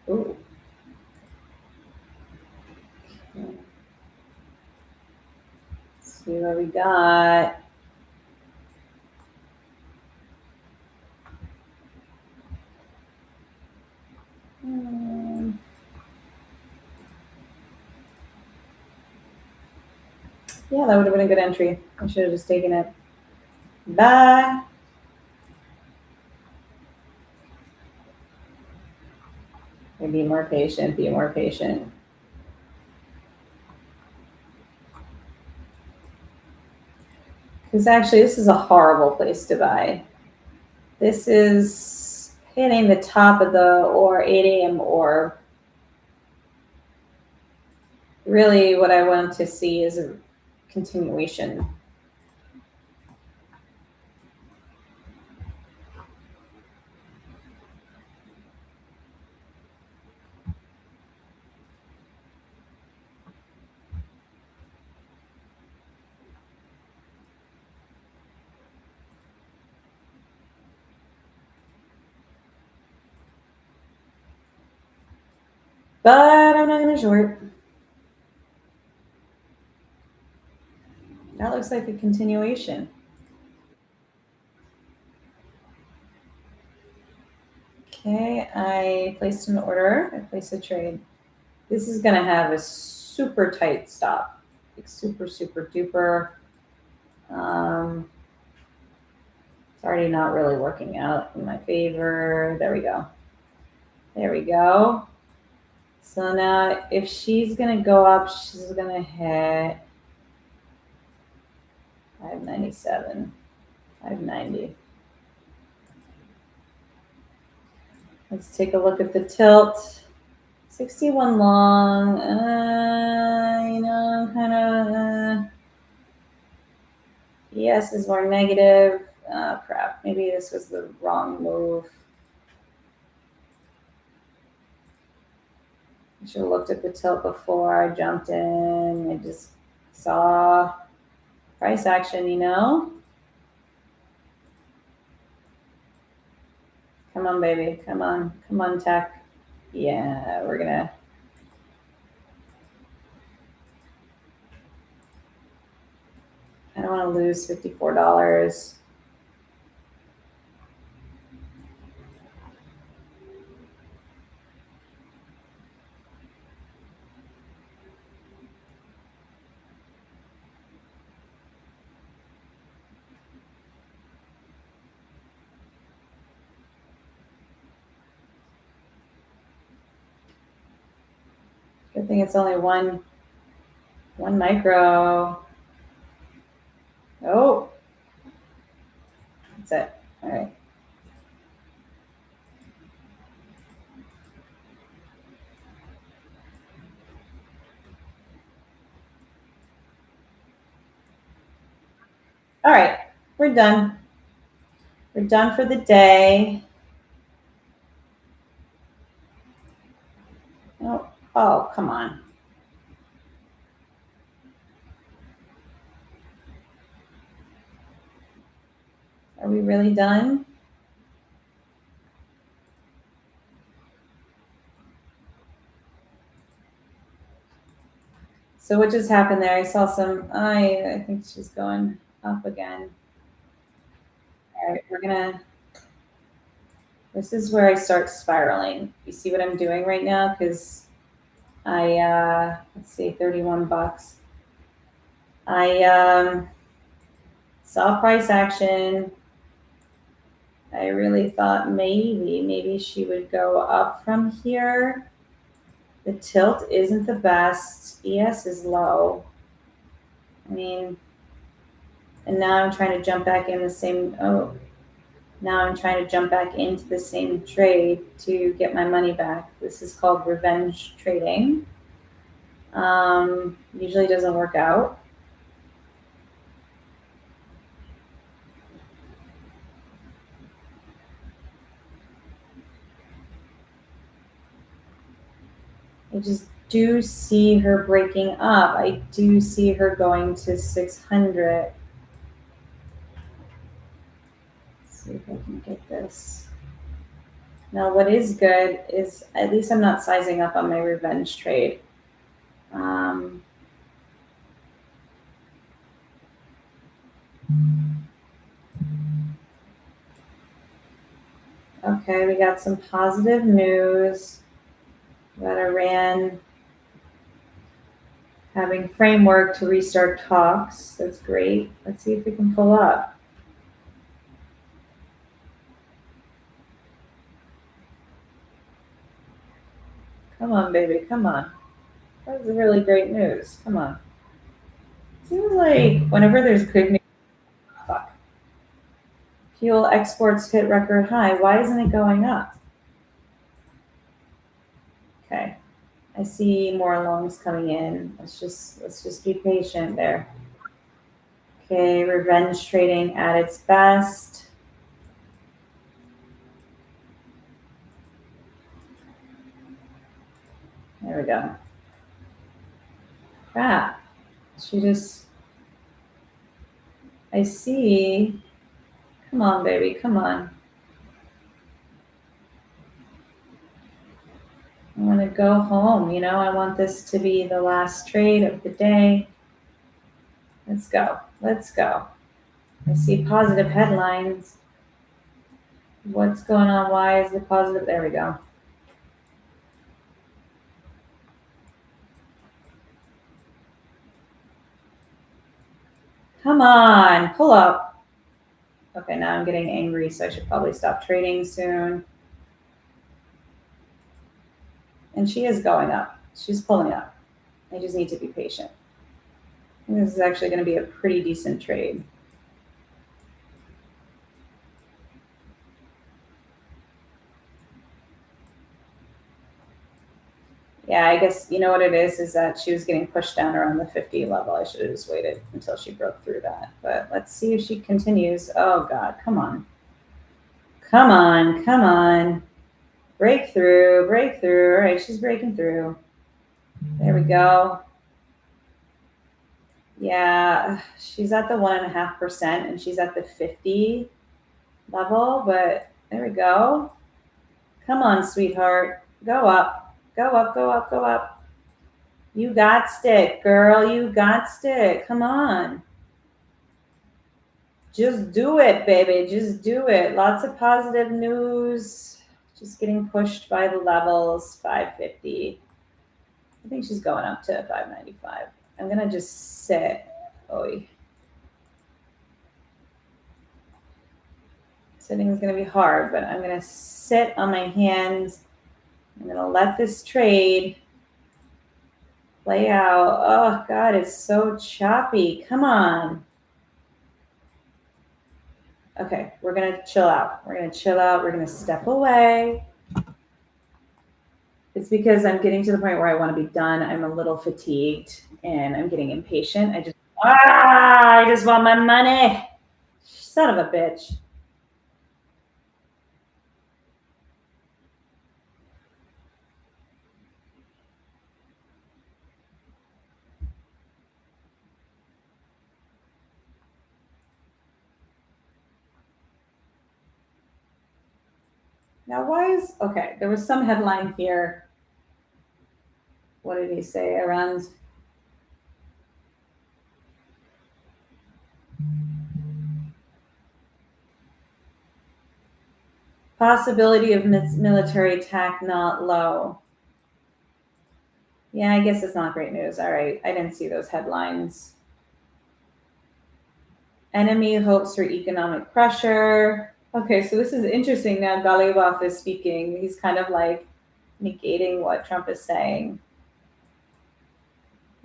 ooh. Let's see what we got. Yeah, that would have been a good entry. I should have just taken it. Bye. Be more patient. Be more patient. Because actually, this is a horrible place to buy. This is hitting the top of the or 8 a.m. or. Really, what I want to see is a continuation. But I'm not going to short. That looks like a continuation. Okay, I placed an order. I placed a trade. This is going to have a super tight stop. Like super, super duper. It's already not really working out in my favor. There we go. There we go. So now if she's going to go up, she's going to hit 597, 590. Let's take a look at the tilt. 61 long. Kind of. Yes is more negative. Oh, crap. Maybe this was the wrong move. I should have looked at the tilt before I jumped in. I just saw price action, Come on, baby. Come on. Come on, tech. Yeah, we're going to. I don't want to lose $54. Good thing it's only one micro. Oh, that's it. All right. All right, we're done. We're done for the day. Oh, come on. Are we really done? So what just happened there? I saw some, I think she's going up again. All right, this is where I start spiraling. You see what I'm doing right now? Because let's see, 31 bucks. I saw price action. I really thought maybe she would go up from here. The tilt isn't the best. ES is low. I mean, and now I'm trying to jump back in the same, now I'm trying to jump back into the same trade to get my money back. This is called revenge trading. Usually doesn't work out. I just do see her breaking up. I do see her going to 600. Let's see if I can get this. Now, what is good is at least I'm not sizing up on my revenge trade. Okay, we got some positive news that Iran having framework to restart talks. That's great. Let's see if we can pull up. Come on, baby. Come on. That was really great news. Come on. Seems like whenever there's good news, fuck. Fuel exports hit record high. Why isn't it going up? Okay. I see more longs coming in. Let's just be patient there. Okay, revenge trading at its best. There we go. Crap. I see. Come on, baby. Come on. I want to go home. I want this to be the last trade of the day. Let's go. Let's go. I see positive headlines. What's going on? Why is it positive? There we go. Come on, pull up. Okay, now I'm getting angry, so I should probably stop trading soon. And she is going up. She's pulling up. I just need to be patient. And this is actually going to be a pretty decent trade. Yeah, I guess you know what it is that she was getting pushed down around the 50 level. I should have just waited until she broke through that. But let's see if she continues. Oh, God, come on. Come on, come on. Breakthrough, breakthrough. All right, she's breaking through. There we go. Yeah, she's at the 1.5% and she's at the 50 level, but there we go. Come on, sweetheart. Go up, go up, go up, go up. You got stick, girl. You got stick. Come on. Just do it, baby. Just do it. Lots of positive news. Just getting pushed by the levels. 550. I think she's going up to 595. I'm going to just sit. Oy. Sitting is going to be hard, but I'm going to sit on my hands. I'm going to let this trade play out. Oh, God, it's so choppy. Come on. Okay, we're going to chill out. We're going to chill out. We're going to step away. It's because I'm getting to the point where I want to be done. I'm a little fatigued and I'm getting impatient. I just want my money. Son of a bitch. Now, why is, okay, there was some headline here. What did he say? Around possibility of military attack not low. Yeah, I guess it's not great news. All right, I didn't see those headlines. Enemy hopes for economic pressure. Okay, so this is interesting now. Galibaf is speaking. He's kind of like negating what Trump is saying.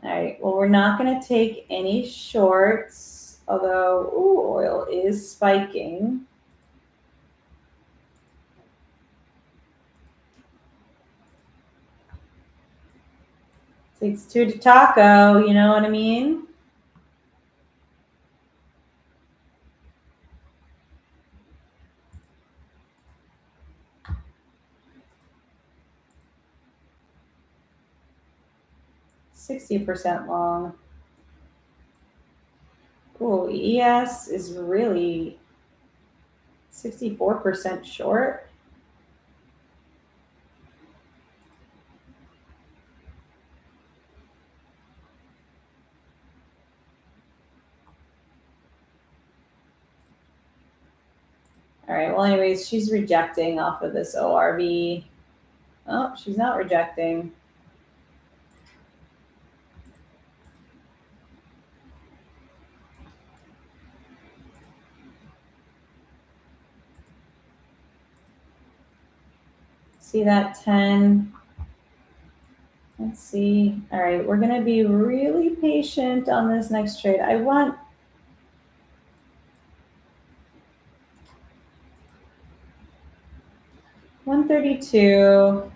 All right, well, we're not going to take any shorts, although oil is spiking. Takes two to taco, you know what I mean? %60 long. Oh, ES is really 64% short. All right, well, anyways, she's rejecting off of this ORV. Oh, she's not rejecting. See that 10? Let's see. All right, we're going to be really patient on this next trade. I want 132,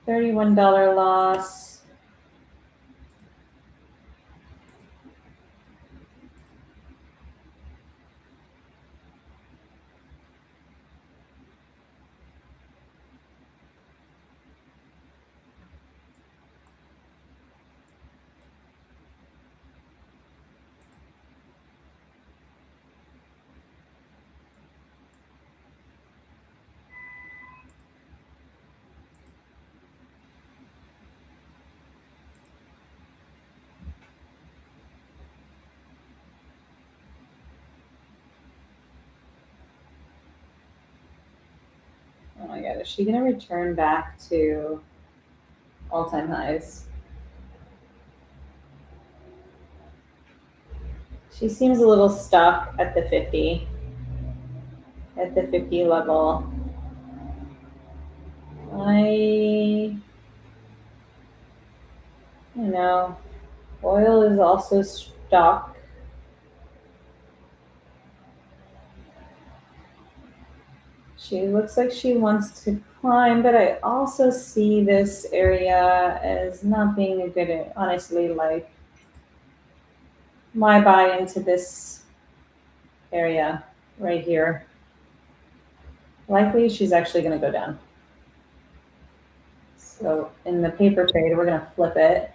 $31 loss. Oh my God, is she going to return back to all-time highs? She seems a little stuck at the 50 level. you know, oil is also stock. She looks like she wants to climb, but I also see this area as not being a good, honestly, like my buy into this area right here. Likely she's actually going to go down. So in the paper trade, we're going to flip it.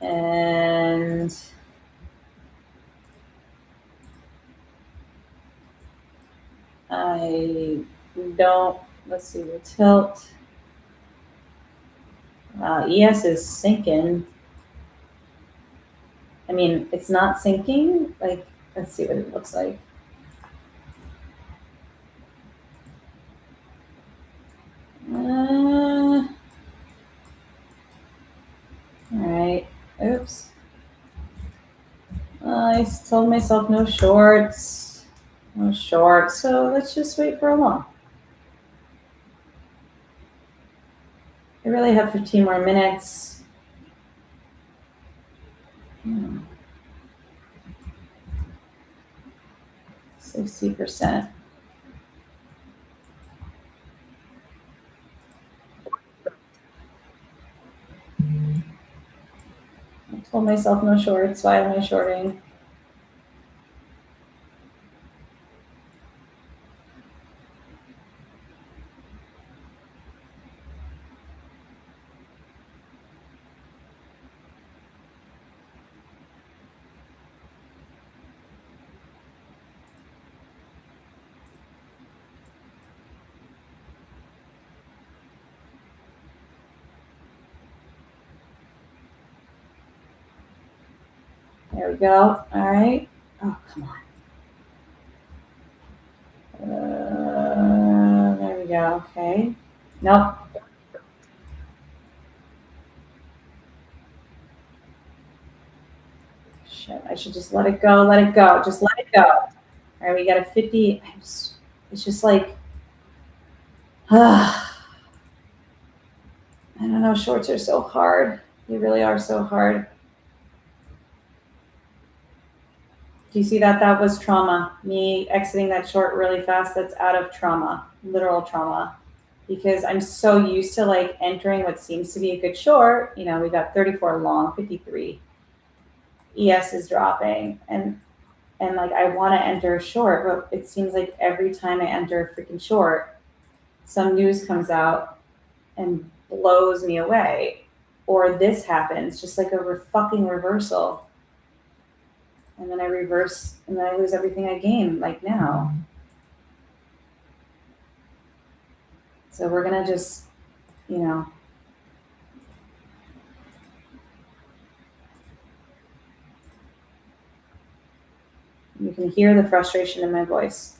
And I don't, let's see, the tilt. ES is sinking. I mean, it's not sinking. Like, let's see what it looks like. All right. Oops. I told myself no shorts. No shorts. So let's just wait for a long. I really have 15 more minutes. 60%. I told myself no shorts. Why am I shorting? There we go. All right. Oh, come on. There we go. Okay. Nope. Shit. I should just let it go. Let it go. Just let it go. All right. We got a 50. It's just like, I don't know. Shorts are so hard. They really are so hard. Do you see that? That was trauma. Me exiting that short really fast. That's out of trauma, literal trauma. Because I'm so used to like entering what seems to be a good short. You know, we got 34 long, 53. ES is dropping. And like I want to enter a short, but it seems like every time I enter a freaking short, some news comes out and blows me away. Or this happens, just like a fucking reversal. And then I reverse and then I lose everything I gain, like now. So we're gonna just, you know, you can hear the frustration in my voice.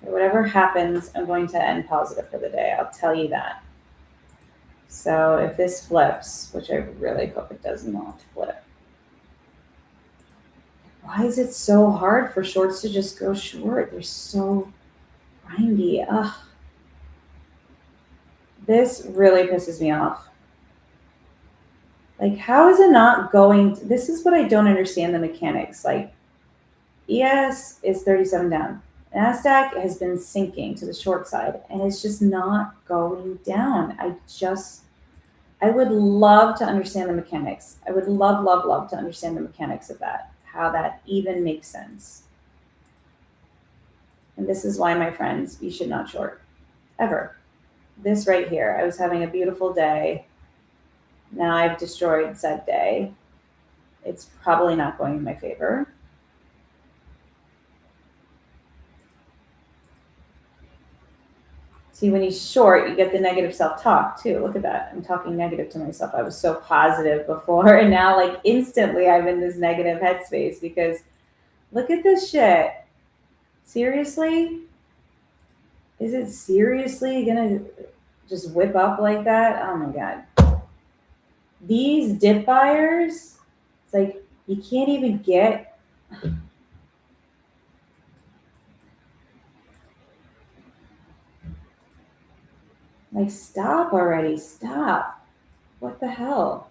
Whatever happens, I'm going to end positive for the day. I'll tell you that. So if this flips, which I really hope it does not flip. Why is it so hard for shorts to just go short? They're so grindy. Ugh. This really pisses me off. Like, how is it not going? This is what I don't understand the mechanics. Like, ES is 37 down. NASDAQ has been sinking to the short side and it's just not going down. I would love to understand the mechanics. I would love, love, love to understand the mechanics of that, how that even makes sense. And this is why, my friends, you should not short, ever. This right here, I was having a beautiful day. Now I've destroyed said day. It's probably not going in my favor. See, when you short, you get the negative self-talk too. Look at that. I'm talking negative to myself. I was so positive before, and now like instantly I'm in this negative headspace because look at this shit. Seriously? Is it seriously gonna just whip up like that? Oh my God. These dip buyers, It's like you can't even get. Like, stop already. Stop. What the hell?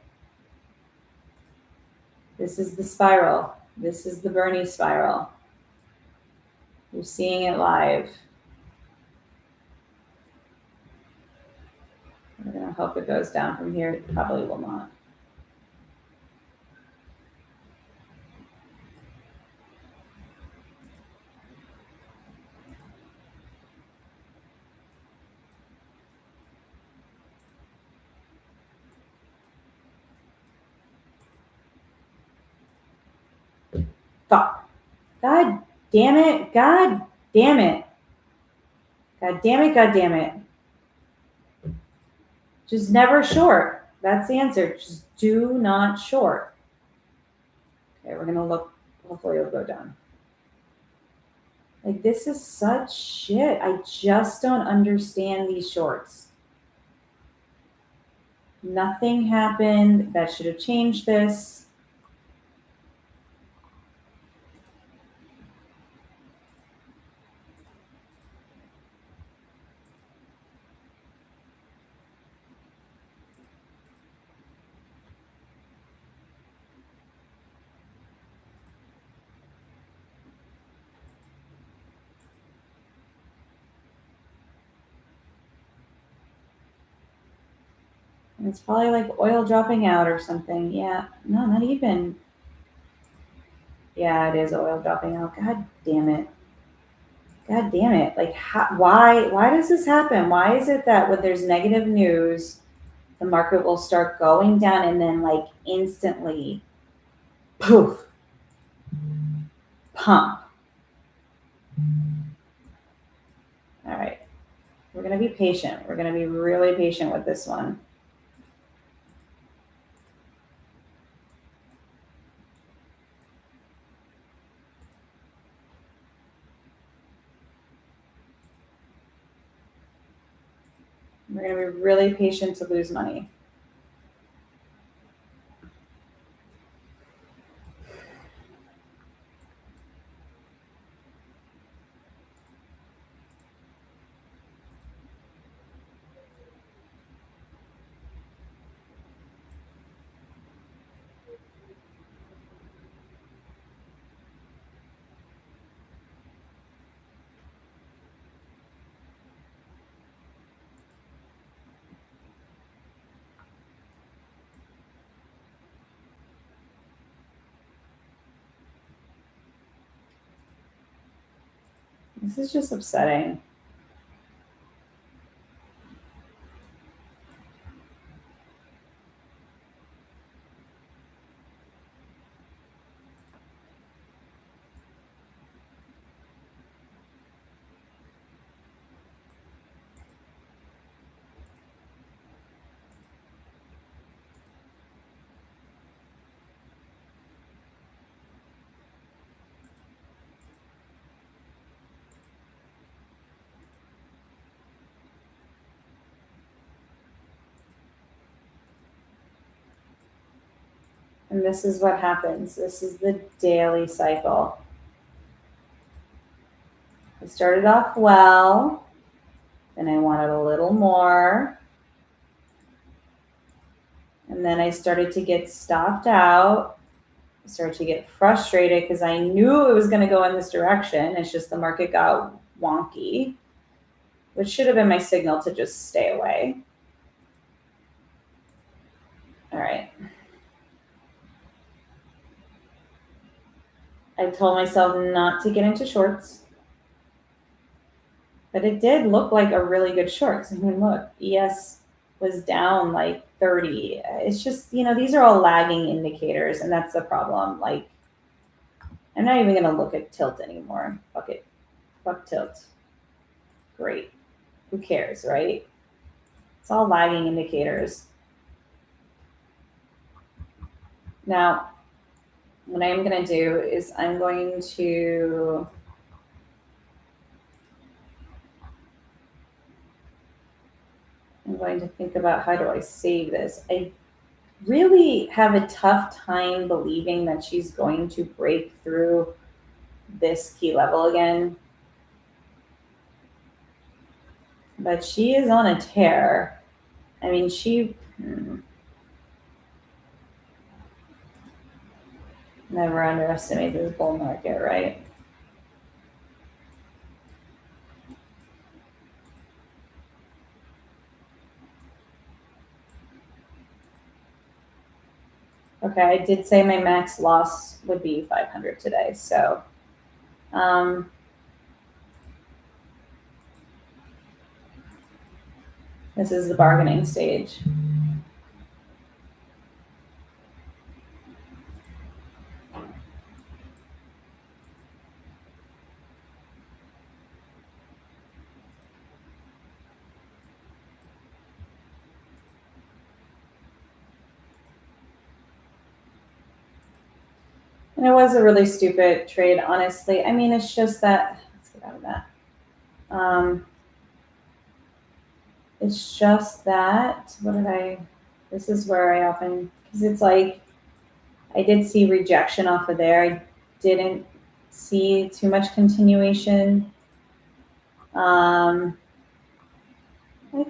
This is the spiral. This is the Bernie spiral. You're seeing it live. We're going to hope it goes down from here. It probably will not. Fuck. God damn it. God damn it. God damn it. God damn it. Just never short. That's the answer. Just do not short. Okay, we're going to look. Hopefully it'll go down. Like, this is such shit. I just don't understand these shorts. Nothing happened that should have changed this. And it's probably like oil dropping out or something. Yeah, no, not even. Yeah, it is oil dropping out. God damn it. God damn it. Like, why does this happen? Why is it that when there's negative news, the market will start going down and then, like, instantly, poof, pump? All right. We're going to be patient. We're going to be really patient with this one. We're going to be really patient to lose money. This is just upsetting. And this is what happens. This is the daily cycle. I started off well, then I wanted a little more. And then I started to get stopped out. I started to get frustrated because I knew it was going to go in this direction. It's just the market got wonky, which should have been my signal to just stay away. All right. I told myself not to get into shorts, but it did look like a really good short. I mean, look, ES was down like 30. It's just, these are all lagging indicators, and that's the problem. Like, I'm not even going to look at tilt anymore. Fuck it. Fuck tilt. Great. Who cares, right? It's all lagging indicators. Now, what I am going to do is I'm going to think about how do I save this. really have a tough time believing that she's going to break through this key level again. But she is on a tear. I mean, never underestimate this bull market, right? Okay, I did say my max loss would be 500 today, so um, this is the bargaining stage. And it was a really stupid trade, honestly. I mean, it's just that, let's get out of that. It's just that, this is where I often, because it's like, I did see rejection off of there. I didn't see too much continuation. I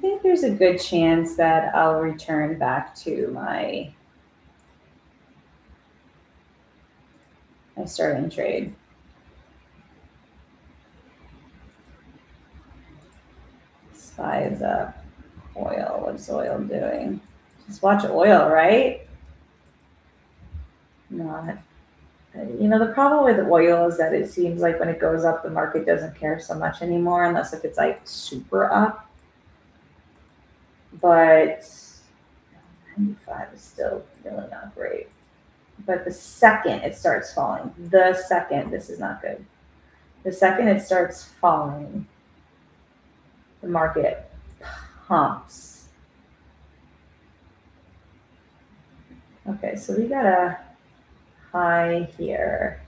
think there's a good chance that I'll return back to my starting trade. Size up oil. What's oil doing? Just watch oil, right? Not. The problem with oil is that it seems like when it goes up, the market doesn't care so much anymore, unless if it's like super up. But 95 is still really not great. But the second it starts falling, this is not good. The second it starts falling, the market pumps. Okay, so we got a high here.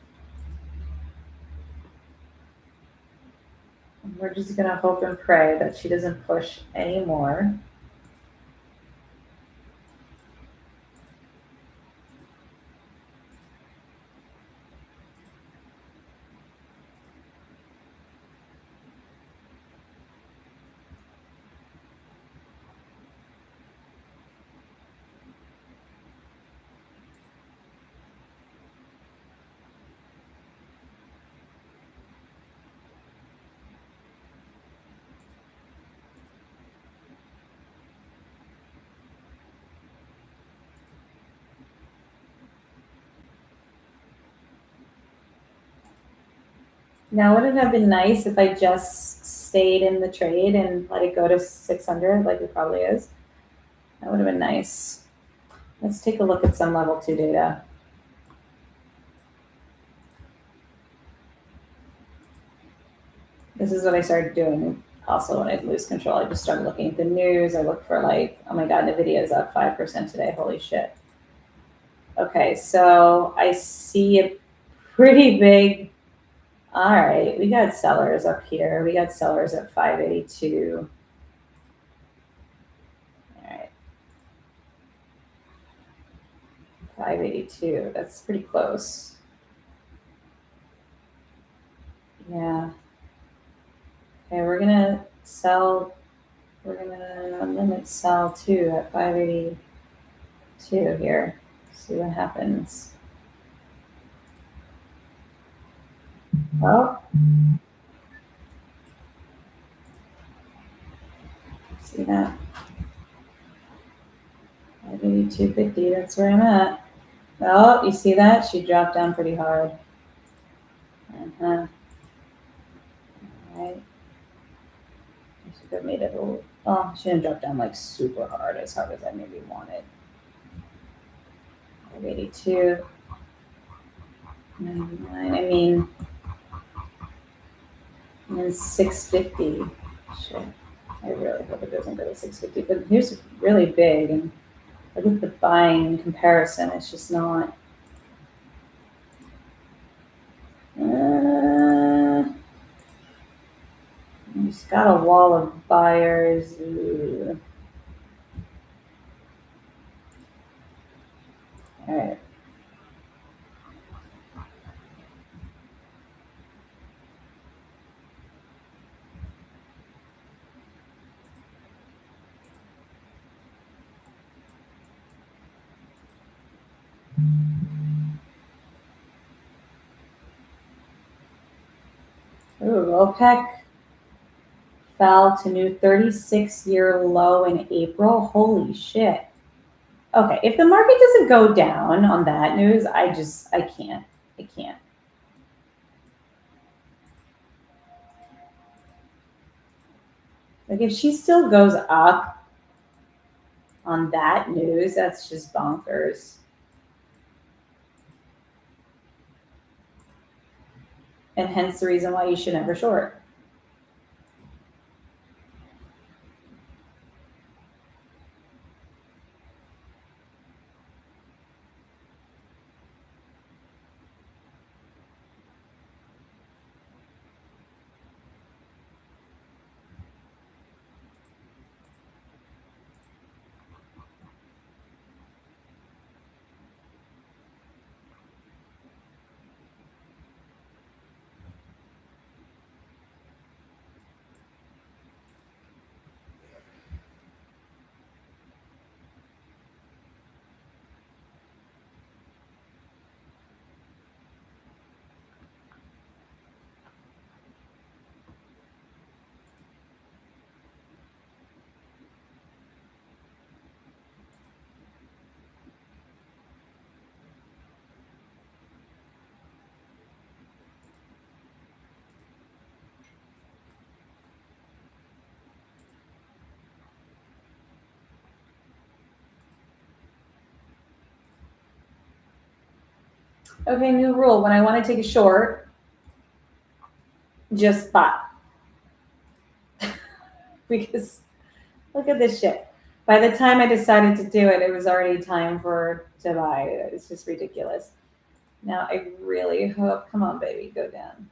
We're just gonna hope and pray that she doesn't push anymore. Now, wouldn't it have been nice if I just stayed in the trade and let it go to 600 like it probably is? That would have been nice. Let's take a look at some level 2 data. This is what I started doing also when I lose control. I just started looking at the news. I look for like, oh my God, Nvidia is up 5% today. Holy shit. Okay, so I see a pretty big. All right, we got sellers up here. We got sellers at 582. All right, 582. That's pretty close. Yeah. Okay, we're gonna sell. We're gonna limit sell two at 582 here. See what happens. Well, see that? 582.50. That's where I'm at. Oh, you see that? She dropped down pretty hard. All right. I should have made it a little. Oh, she didn't drop down like super hard as I maybe wanted. 582. 99. I mean, and then 650. Shit. I really hope it doesn't go to 650. But here's really big, and look at the buying comparison. It's just not. It's got a wall of buyers. All right. Ooh, OPEC fell to new 36-year low in April. Holy shit. Okay, if the market doesn't go down on that news, I can't. I can't. Like if she still goes up on that news, that's just bonkers. And hence the reason why you should never short. Okay, new rule. When I want to take a short, just buy. Because look at this shit. By the time I decided to do it, it was already time for to buy. It's just ridiculous. Now I really hope, come on, baby, go down.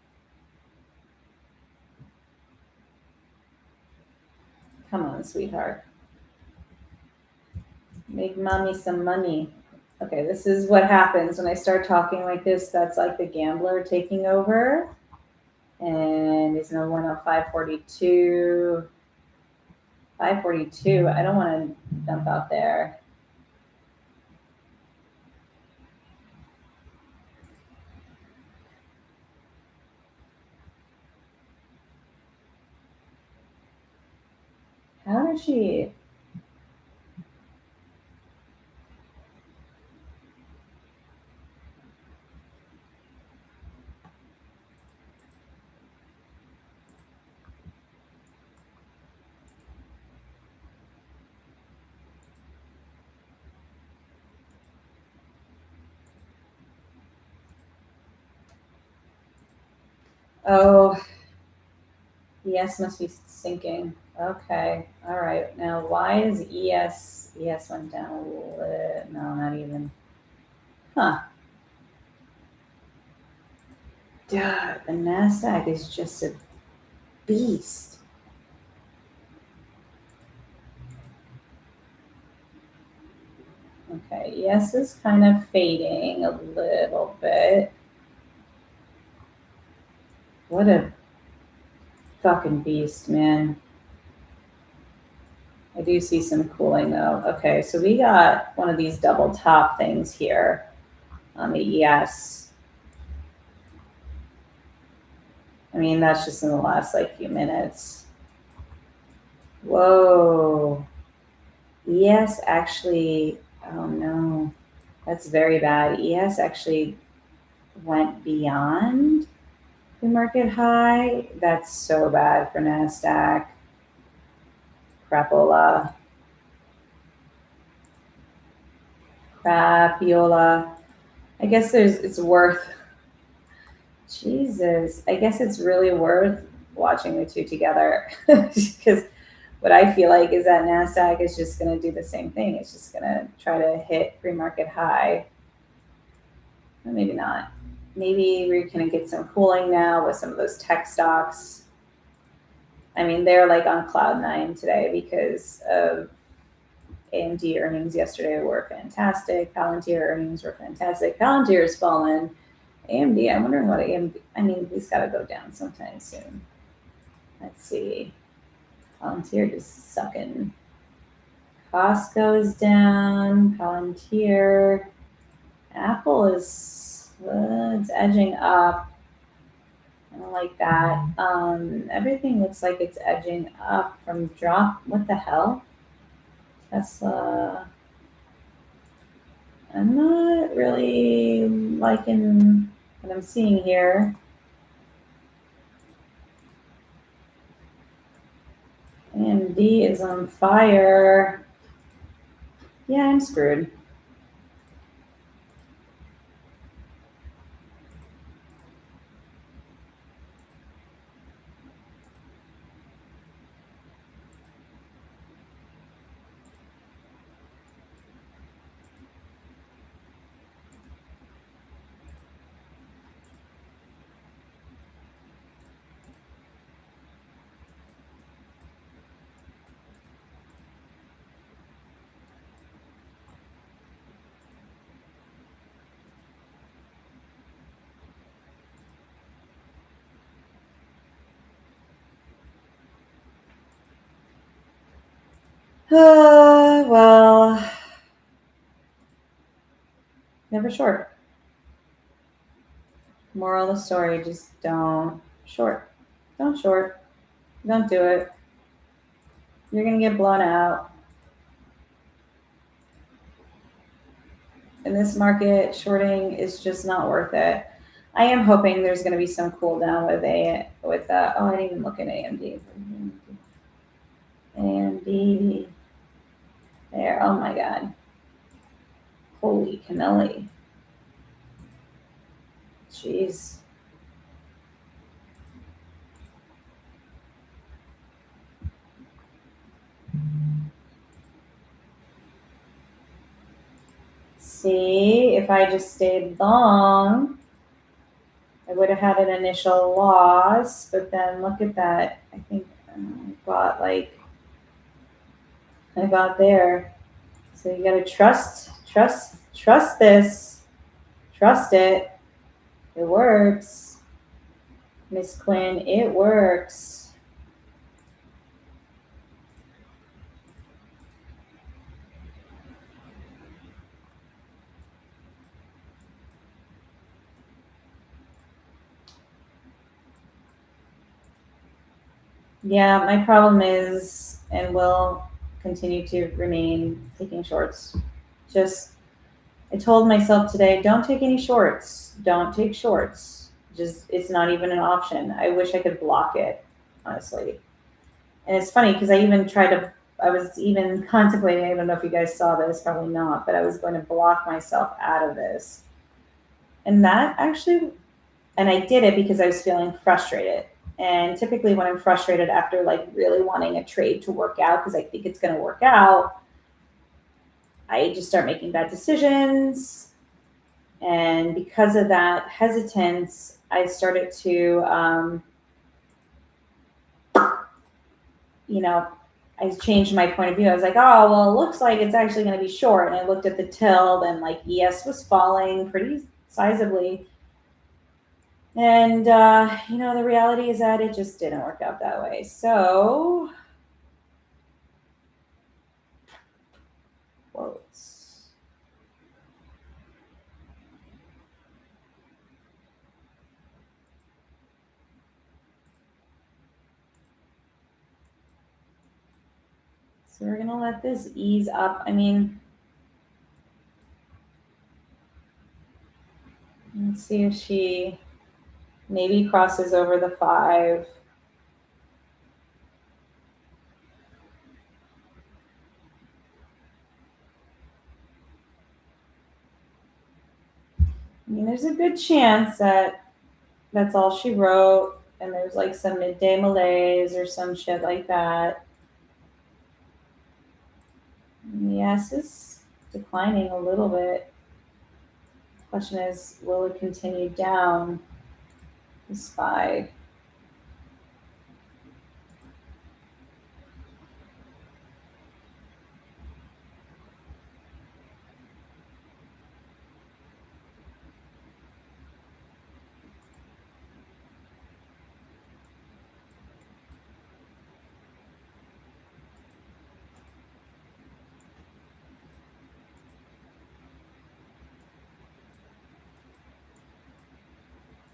Come on, sweetheart. Make mommy some money. Okay, this is what happens when I start talking like this. That's like the gambler taking over. And it's no one on 542. 542. I don't want to dump out there. How did she? Oh, ES must be sinking. Okay. All right. Now, why is ES? ES went down a little bit. No, not even. Huh. Duh, the NASDAQ is just a beast. Okay. ES is kind of fading a little bit. What a fucking beast, man. I do see some cooling though. Okay, so we got one of these double top things here on the ES. I mean, that's just in the last like few minutes. Whoa. ES actually, oh no, that's very bad. ES actually went beyond the market high. That's so bad for NASDAQ. Crapola. Crapiola. I guess it's worth, Jesus, I guess it's really worth watching the two together because what I feel like is that NASDAQ is just going to do the same thing. It's just going to try to hit pre-market high. Or maybe not. Maybe we're going to get some cooling now with some of those tech stocks. I mean, they're like on cloud nine today because of AMD earnings yesterday were fantastic. Palantir earnings were fantastic. Palantir's fallen. AMD, I'm wondering what AMD, I mean, he's got to go down sometime soon. Let's see. Palantir just sucking. Costco is down. Palantir. Apple is it's edging up. I don't like that. Everything looks like it's edging up from drop. What the hell? Tesla. I'm not really liking what I'm seeing here. AMD is on fire. Yeah, I'm screwed. Well, never short. Moral of the story, just don't short. Don't short. Don't do it. You're going to get blown out. In this market, shorting is just not worth it. I am hoping there's going to be some cool down with oh, I didn't even look at AMD. AMD. There. Oh my God. Holy cannoli. Jeez. See, if I just stayed long, I would have had an initial loss, but then look at that. I think I got there. So you gotta trust this. Trust it. It works. Miss Quinn, it works. Yeah, my problem is and will continue to remain taking shorts. Just I told myself today, don't take any shorts. Don't take shorts. Just it's not even an option. I wish I could block it, honestly. And it's funny because I was even contemplating, I don't know if you guys saw this, probably not, but I was going to block myself out of this. And that actually, and I did it because I was feeling frustrated. And typically when I'm frustrated after like really wanting a trade to work out because I think it's going to work out, I just start making bad decisions. And because of that hesitance, I started to, I changed my point of view. I was like, oh, well, it looks like it's actually going to be short. And I looked at the till, and like ES was falling pretty sizably. And, the reality is that it just didn't work out that way. So, quotes. So we're going to let this ease up. I mean, let's see if she maybe crosses over the 5. I mean, there's a good chance that that's all she wrote, and there's like some midday malaise or some shit like that. Yes, it's declining a little bit. Question is, will it continue down the SPY?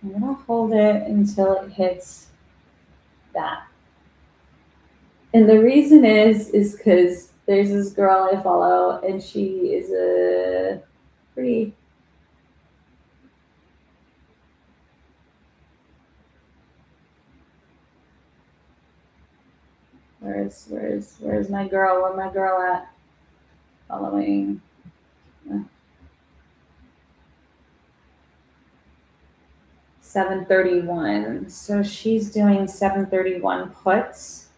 I'm gonna hold it until it hits that. And the reason is because there's this girl I follow, and she is a pretty. Where's my girl? Where my girl at? Following. 731. So she's doing 731 puts.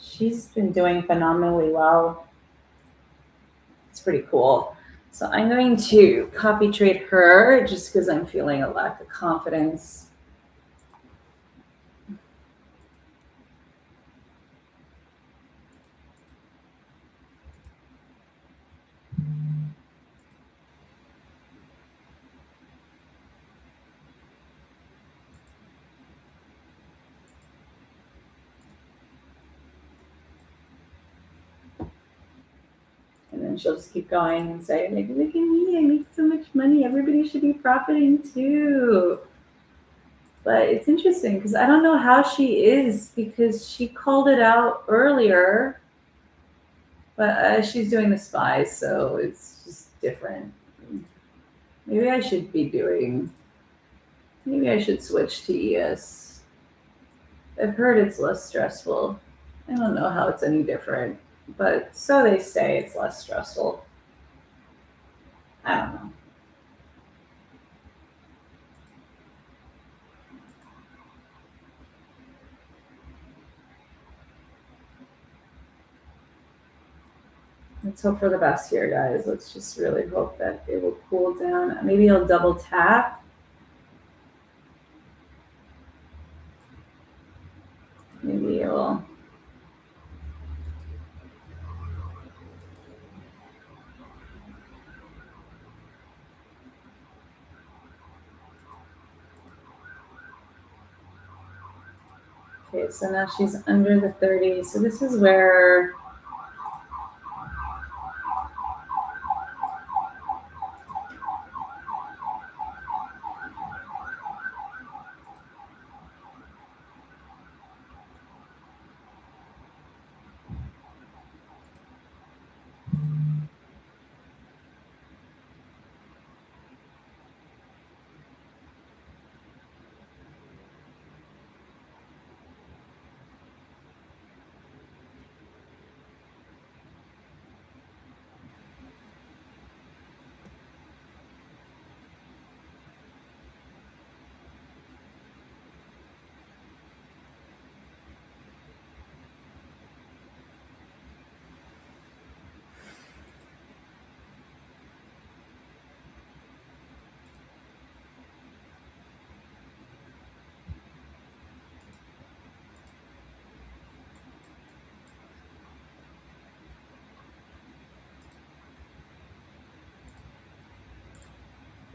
She's been doing phenomenally well. It's pretty cool. So I'm going to copy trade her just because I'm feeling a lack of confidence. And then she'll just keep going and say, like, look at me, I make so much money. Everybody should be profiting too. But it's interesting because I don't know how she is because she called it out earlier, but she's doing the spies, so it's just different. Maybe I should be doing, maybe I should switch to ES. I've heard it's less stressful. I don't know how it's any different, but so they say it's less stressful. I don't know. Let's hope for the best here, guys. Let's just really hope that it will cool down. Maybe I'll double tap. Maybe it will. Okay, so now she's under the 30. So this is where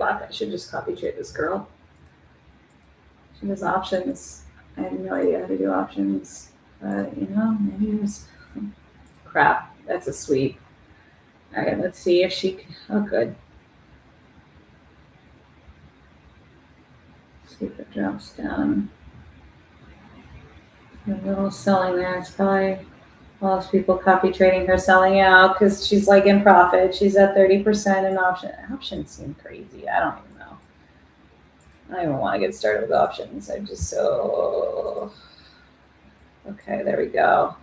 fuck, I should just copy trade this girl. She has options. I have no idea how to do options. But maybe there's crap. That's a sweep. All right, let's see if she. Oh, good. See if it drops down. A little selling there. It's probably all those people copy trading her selling out because she's like in profit. She's at 30% in option. Options seem crazy. I don't even know. I don't even want to get started with options. I'm just so. Okay, there we go.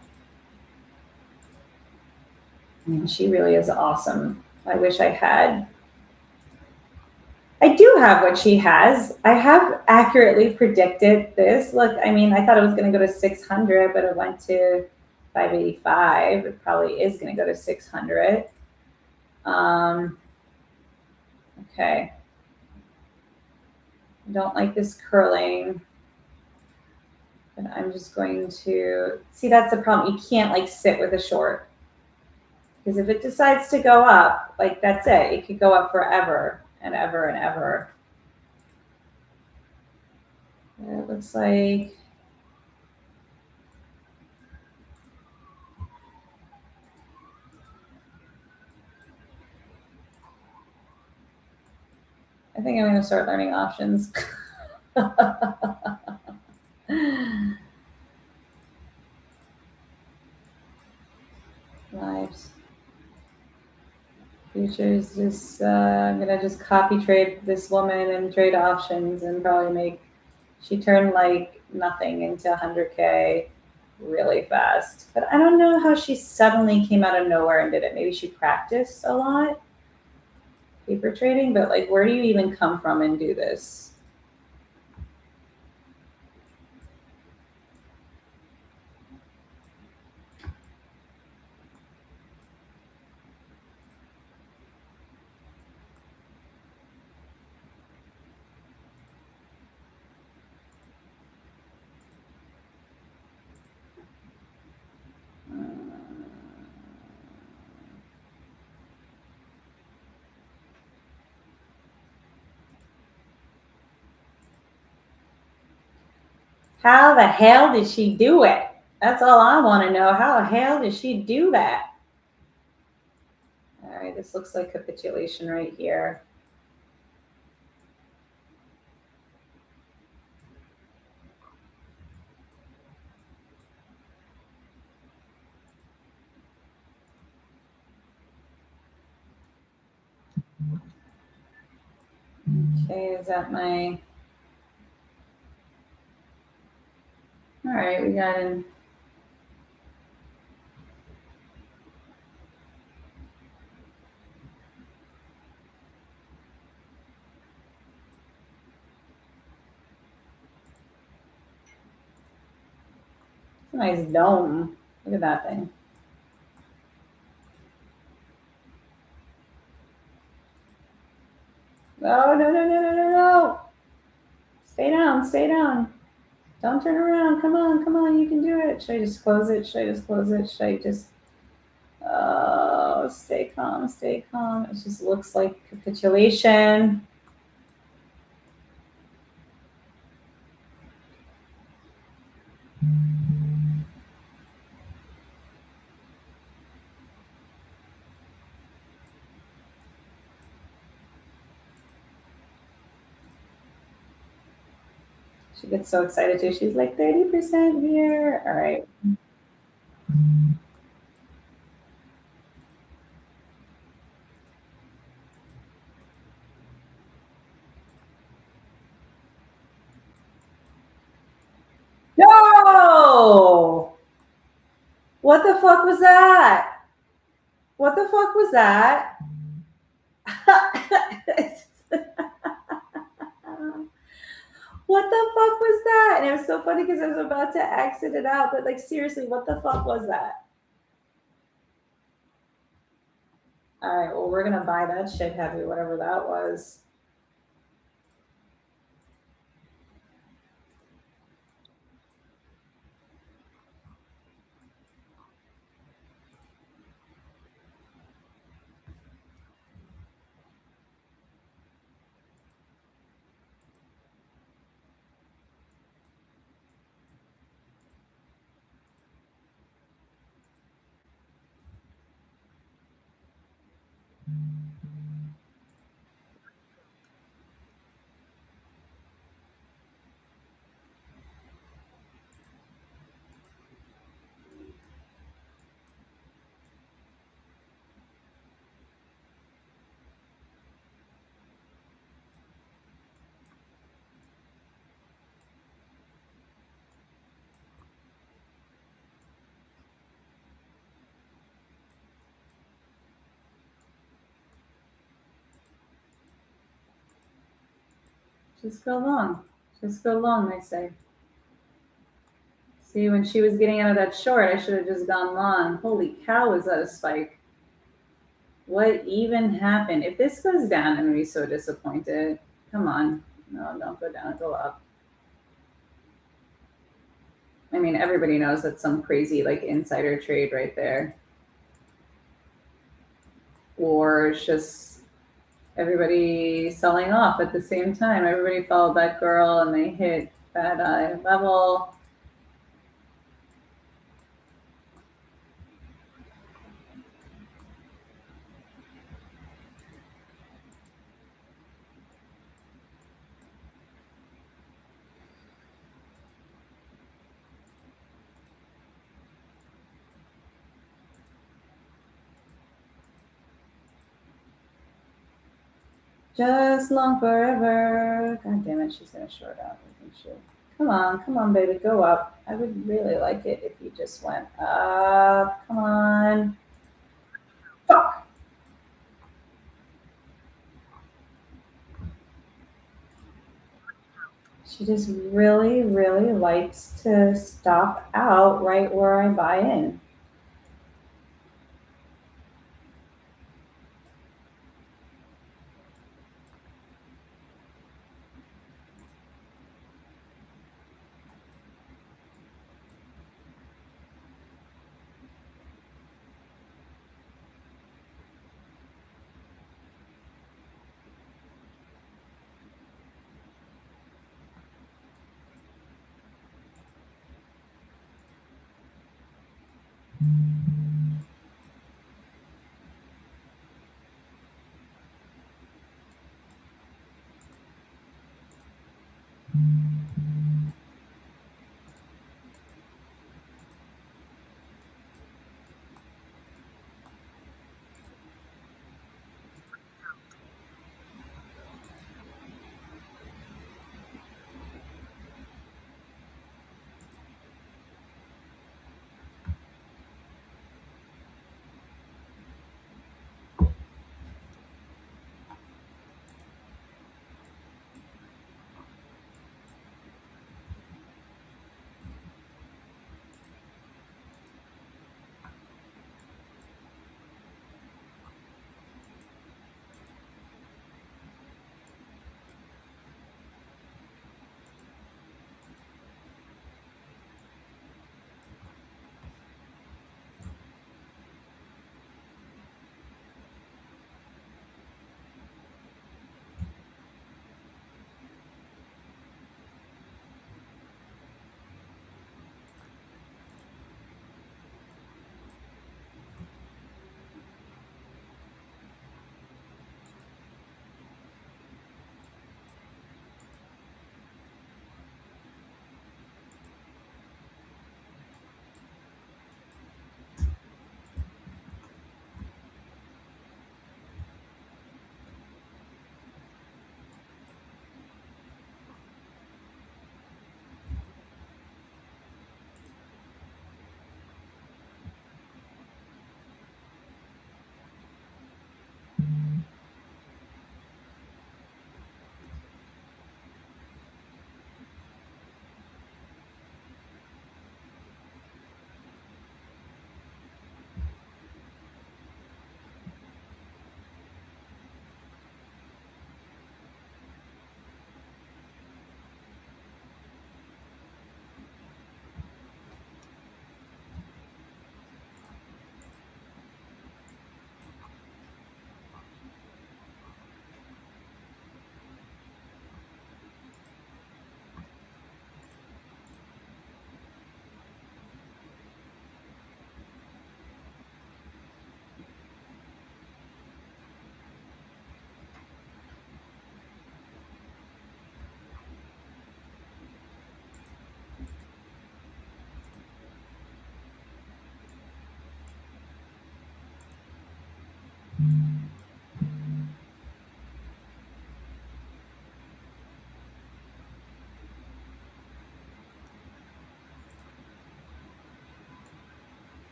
And she really is awesome. I wish I had. I do have what she has. I have accurately predicted this. Look, I mean, I thought it was going to go to 600, but it went to 585. It probably is going to go to 600. Okay. I don't like this curling. But I'm just going to see, that's the problem. You can't like sit with a short. Because if it decides to go up, like that's it. It could go up forever and ever and ever. It looks like I think I'm going to start learning options. Lives. Futures just I'm gonna just copy trade this woman and trade options and probably make she turned like nothing into 100K really fast. But I don't know how she suddenly came out of nowhere and did it. Maybe she practiced a lot paper trading, but like where do you even come from and do this? How the hell did she do it? That's all I want to know. How the hell did she do that? All right, this looks like capitulation right here. Okay, is that my. All right, we got an. It's a nice dome. Look at that thing. No, no, no, no, no, no, no. Stay down, stay down. Don't turn around. Come on, you can do it. Should I just close it? Should I just close it? Should I just. Oh, stay calm, stay calm. It just looks like capitulation. She gets so excited too. She's like 30% here. All right. No! What the fuck was that? What the fuck was that? What the fuck was that? And it was so funny because I was about to exit it out, but like seriously, what the fuck was that? All right, well, we're gonna buy that shit heavy, whatever that was. Just go long. Just go long, they say. See, when she was getting out of that short, I should have just gone long. Holy cow, was that a spike? What even happened? If this goes down, I'm gonna be so disappointed. Come on. No, don't go down, go up. I mean, everybody knows that's some crazy like insider trade right there. Or it's just everybody selling off at the same time. Everybody followed that girl and they hit that level. Just long forever. God damn it, she's gonna short out, isn't she? Come on, baby, go up. I would really like it if you just went up. Come on. Fuck. She just really, really likes to stop out right where I buy in.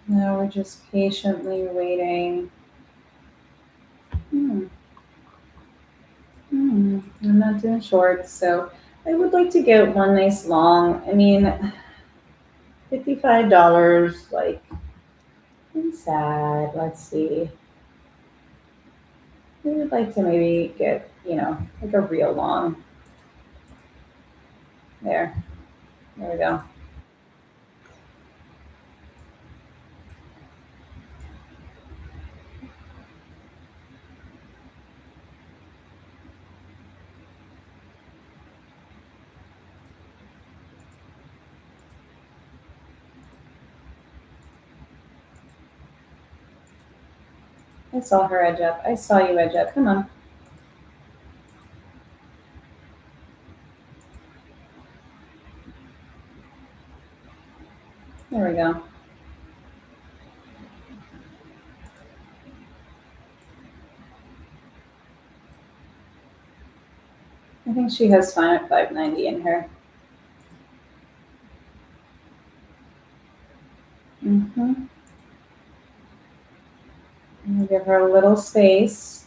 Now we're just patiently waiting. Hmm. I'm not doing shorts, so I would like to get one nice long. I mean, $55. Like, I'm sad. Let's see. We would like to maybe get, like a real long. There we go. I saw her edge up. I saw you edge up. Come on. There we go. I think she has fun at 590 in her. Mm-hmm. Give her a little space.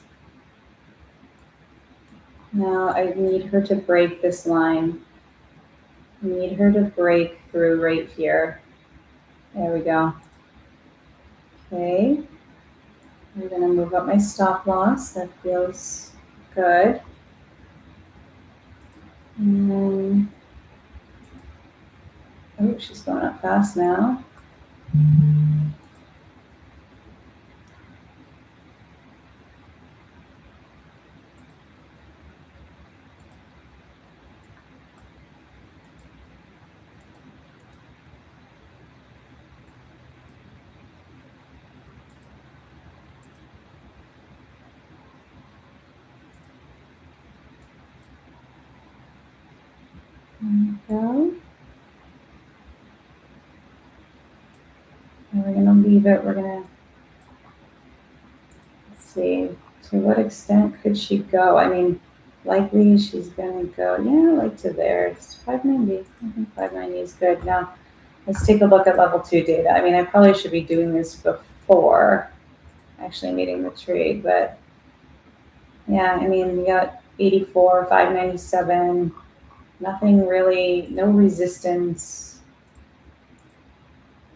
Now I need her to break this line. I need her to break through right here. There we go. Okay. I'm going to move up my stop loss. That feels good. And then, oh, she's going up fast now. There we go. And we're going to leave it. We're going to see to what extent could she go. I mean, likely she's going to go, yeah, like to there. It's 590. I think 590 is good. Now, let's take a look at level 2 data. I mean, I probably should be doing this before actually meeting the trade, but yeah, I mean, we got 84, 597, nothing really, no resistance.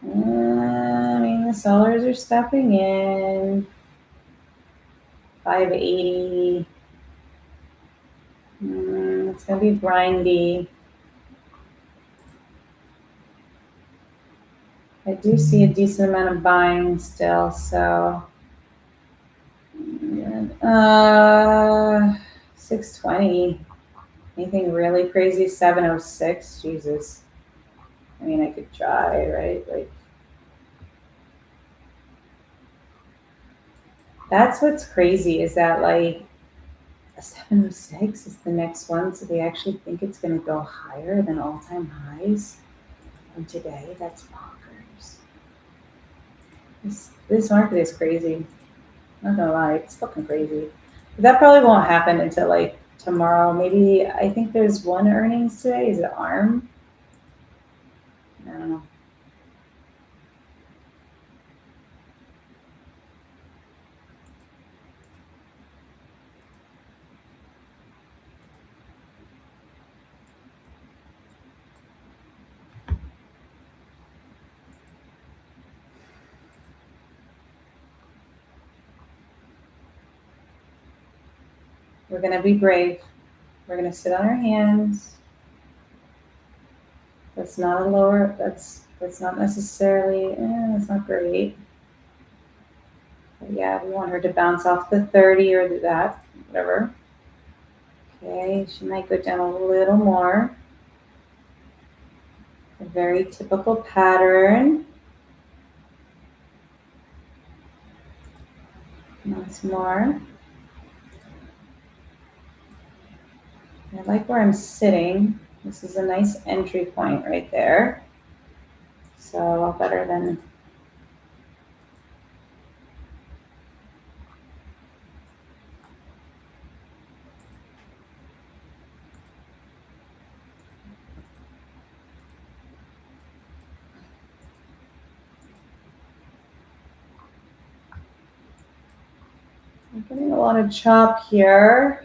I mean, the sellers are stepping in. 580. It's going to be grindy. I do see a decent amount of buying still, so 620. Anything really crazy? 706. Jesus. I mean, I could try, right? Like, that's what's crazy is that like a 706 is the next one, so they actually think it's going to go higher than all-time highs from today. That's bonkers. This market is crazy. I'm not gonna lie, it's fucking crazy. But that probably won't happen until like tomorrow. Maybe I think there's one earnings today. Is it ARM? I don't know. We're gonna be brave. We're gonna sit on our hands. That's not a lower. That's not necessarily. That's not great. But yeah, we want her to bounce off the 30 or that, whatever. Okay, she might go down a little more. A very typical pattern. Once more. I like where I'm sitting. This is a nice entry point right there. So a lot better than I'm getting a lot of chop here.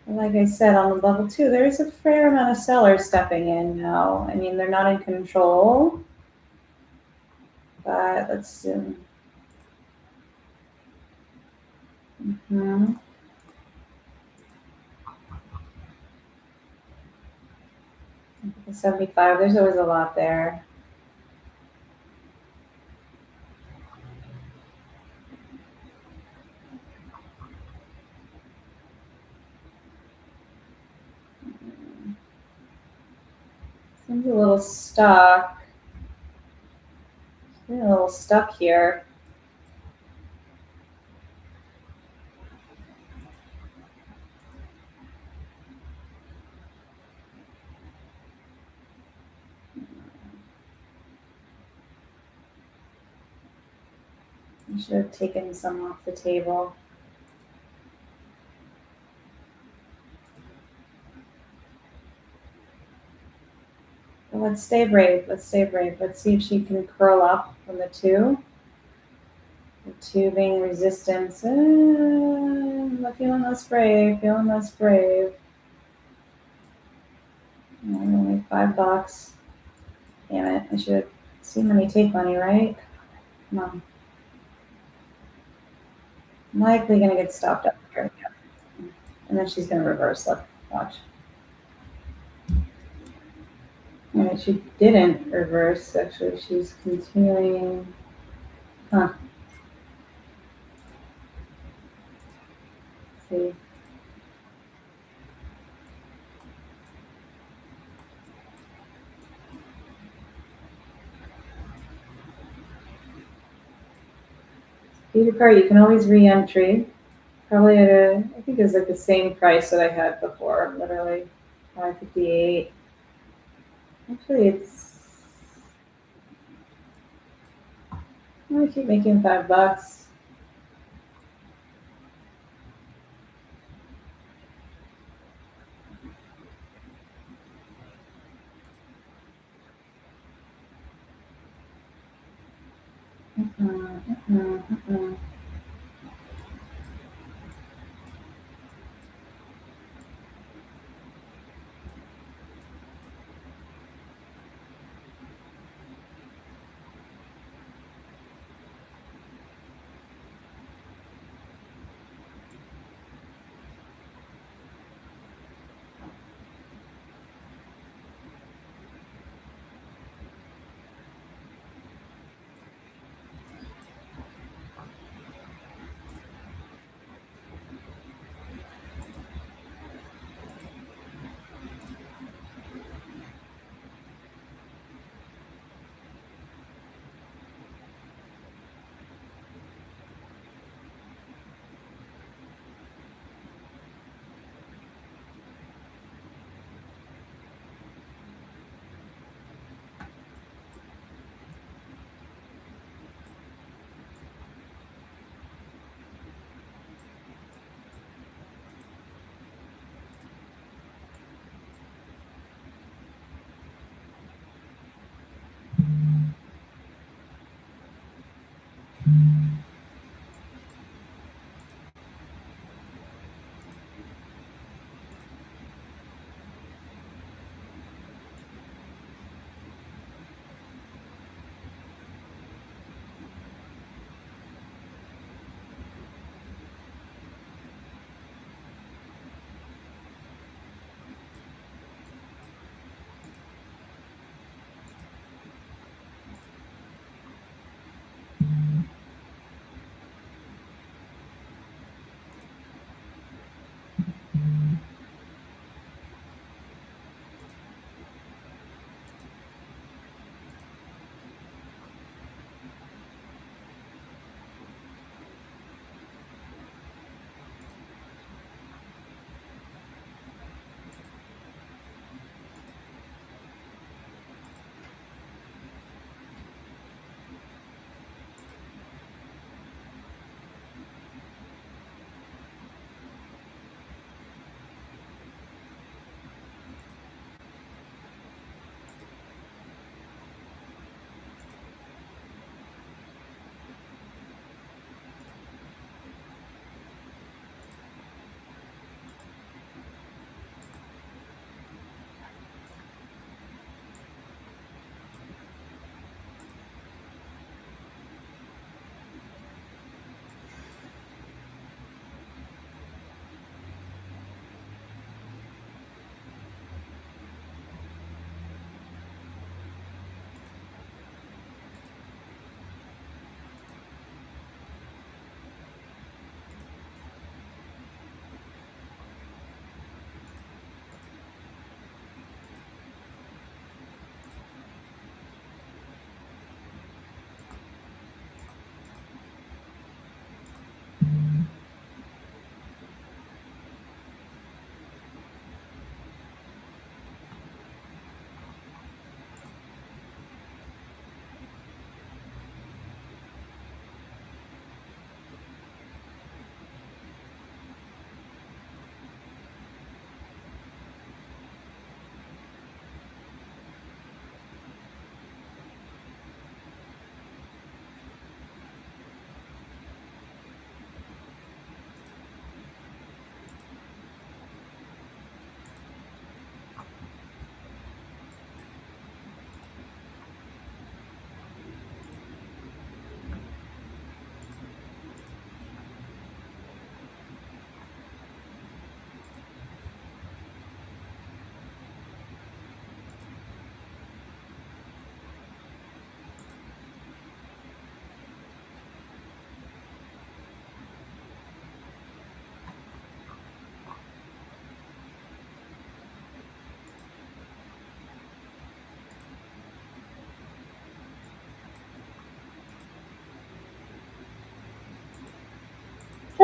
Like I said, on the level 2, there's a fair amount of sellers stepping in now. I mean, they're not in control, But let's see. Hmm. 75. There's always a lot there. Seems a little stuck. Getting a little stuck here. I should have taken some off the table. But let's stay brave. Let's stay brave. Let's see if she can curl up from the two. The two being resistance. I'm feeling less brave. Feeling less brave. Only $5. Damn it. I should have seen money take money, right? Come on. I'm likely gonna get stopped up here. And then she's gonna reverse. Look, watch. Alright, she didn't reverse. Actually, she's continuing. Huh. Let's see. Beauty card, you can always re-entry. Probably at I think it's like the same price that I had before, literally 558. Actually, I keep making $5. Mm-mm.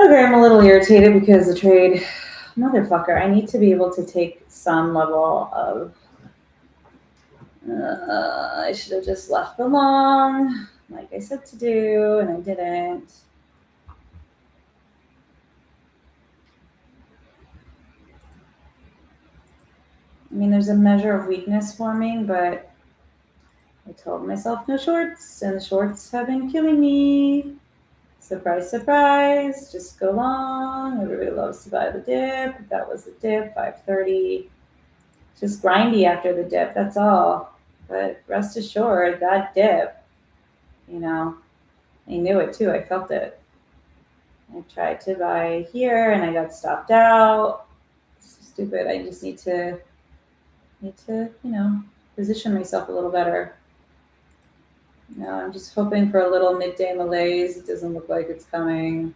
Okay, I'm a little irritated because the trade, motherfucker, I need to be able to take some level of, I should have just left the long, like I said to do, and I didn't. I mean, there's a measure of weakness forming, but I told myself no shorts, and the shorts have been killing me. Surprise, surprise, just go long. Everybody loves to buy the dip. That was the dip, 530. Just grindy after the dip, that's all. But rest assured, that dip, you know, I knew it too. I felt it. I tried to buy here and I got stopped out. It's stupid. I just need to, position myself a little better. I'm just hoping for a little midday malaise. It doesn't look like it's coming.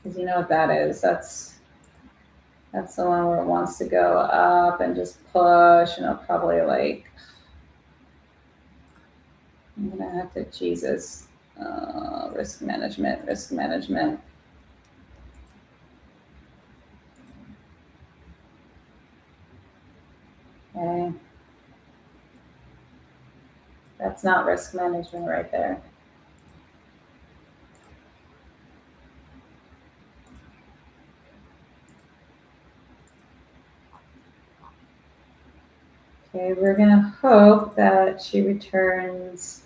Because you know what that is. That's the one where it wants to go up and just push, and it'll probably I'm gonna have to, Jesus, risk management. Okay. That's not risk management right there. Okay, we're gonna hope that she returns.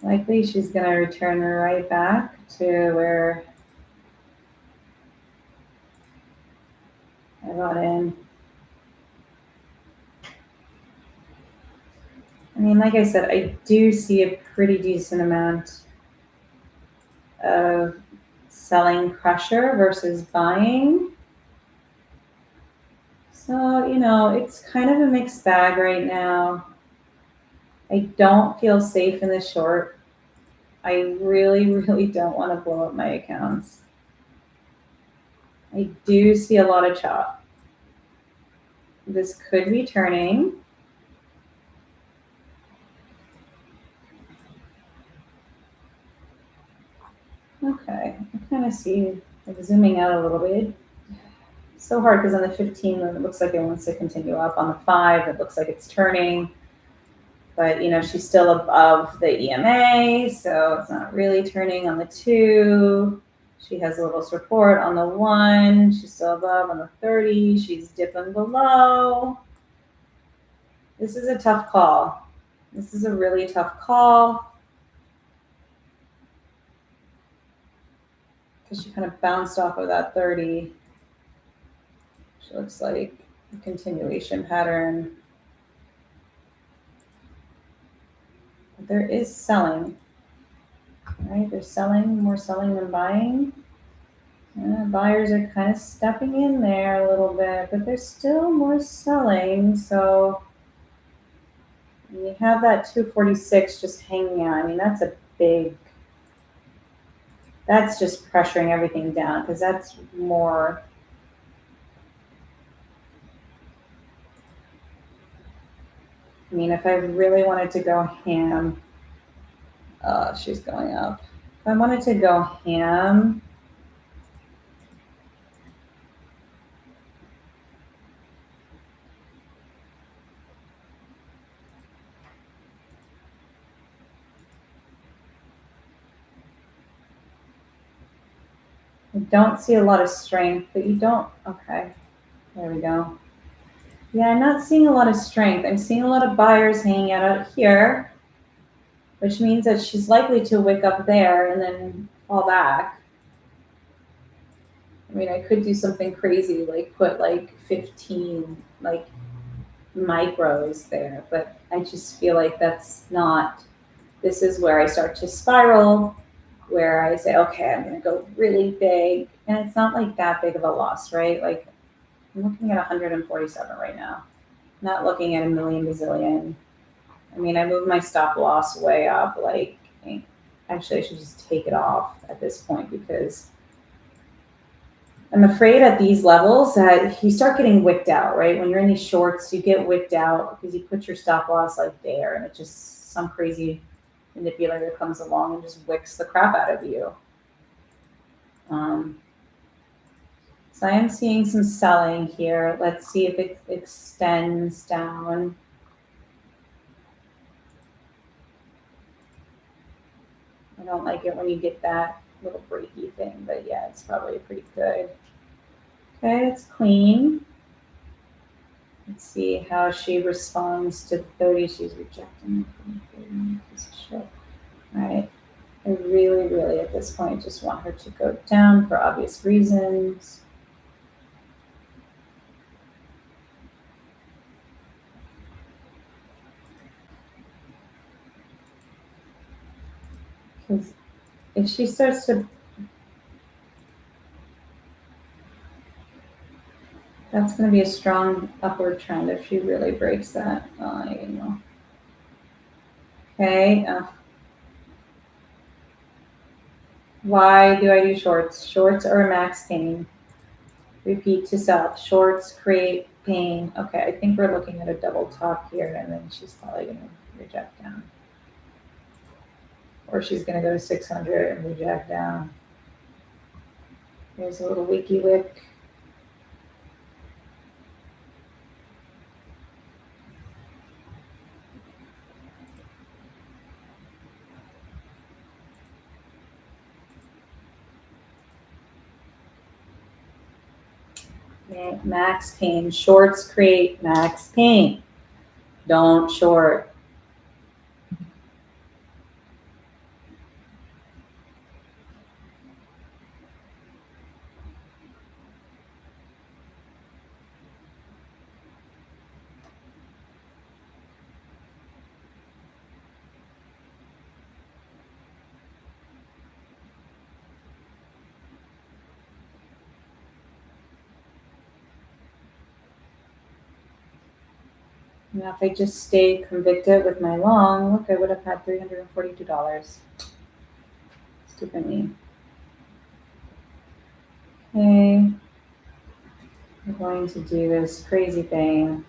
Likely she's gonna return right back to where I got in. I mean, like I said, I do see a pretty decent amount of selling pressure versus buying. So, it's kind of a mixed bag right now. I don't feel safe in the short. I really, really don't want to blow up my accounts. I do see a lot of chop. This could be turning. Okay, I kind of see, zooming out a little bit. It's so hard because on the 15, it looks like it wants to continue up. On the 5, it looks like it's turning. But, she's still above the EMA, so it's not really turning. On the 2. She has a little support on the 1. She's still above. On the 30, she's dipping below. This is a tough call. This is a really tough call. Because she kind of bounced off of that 30. She looks like a continuation pattern. There is selling, right? There's more selling than buying. Buyers are kind of stepping in there a little bit, but there's still more selling. So you have that 246 just hanging out. I mean, that's just pressuring everything down because that's more. I mean, if I really wanted to go ham, she's going up. If I wanted to go ham, I don't see a lot of strength, but you don't. Okay, there we go. Yeah, I'm not seeing a lot of strength. I'm seeing a lot of buyers hanging out here, which means that she's likely to wick up there and then fall back. I mean, I could do something crazy, like put 15 micros there, but I just feel like that's not. This is where I start to spiral, where I say, okay, I'm going to go really big, and it's not like that big of a loss, right? Like I'm looking at 147 right now, not looking at a million bazillion. I mean, I moved my stop loss way up. Actually, I should just take it off at this point because I'm afraid at these levels that you start getting wicked out, right? When you're in these shorts, you get wicked out because you put your stop loss like there, and it just some crazy manipulator comes along and just wicks the crap out of you. Um, so I am seeing some selling here. Let's see if it extends down. I don't like it when you get that little breaky thing, but yeah, it's probably pretty good. Okay, it's clean. Let's see how she responds to 30. She's rejecting 30. All right. I really, really, at this point, just want her to go down for obvious reasons. Because if she starts to, that's going to be a strong upward trend if she really breaks that. You know. Okay. Why do I do shorts? Shorts are max pain. Repeat to self. Shorts create pain. Okay, I think we're looking at a double top here, and then she's probably going to reject down. Or she's going to go to 600 and reject down. Here's a little wiki wick. Max pain. Shorts create max pain. Don't short. Now, if I just stayed convicted with my long, look, I would have had $342. Stupid me. Okay. I'm going to do this crazy thing.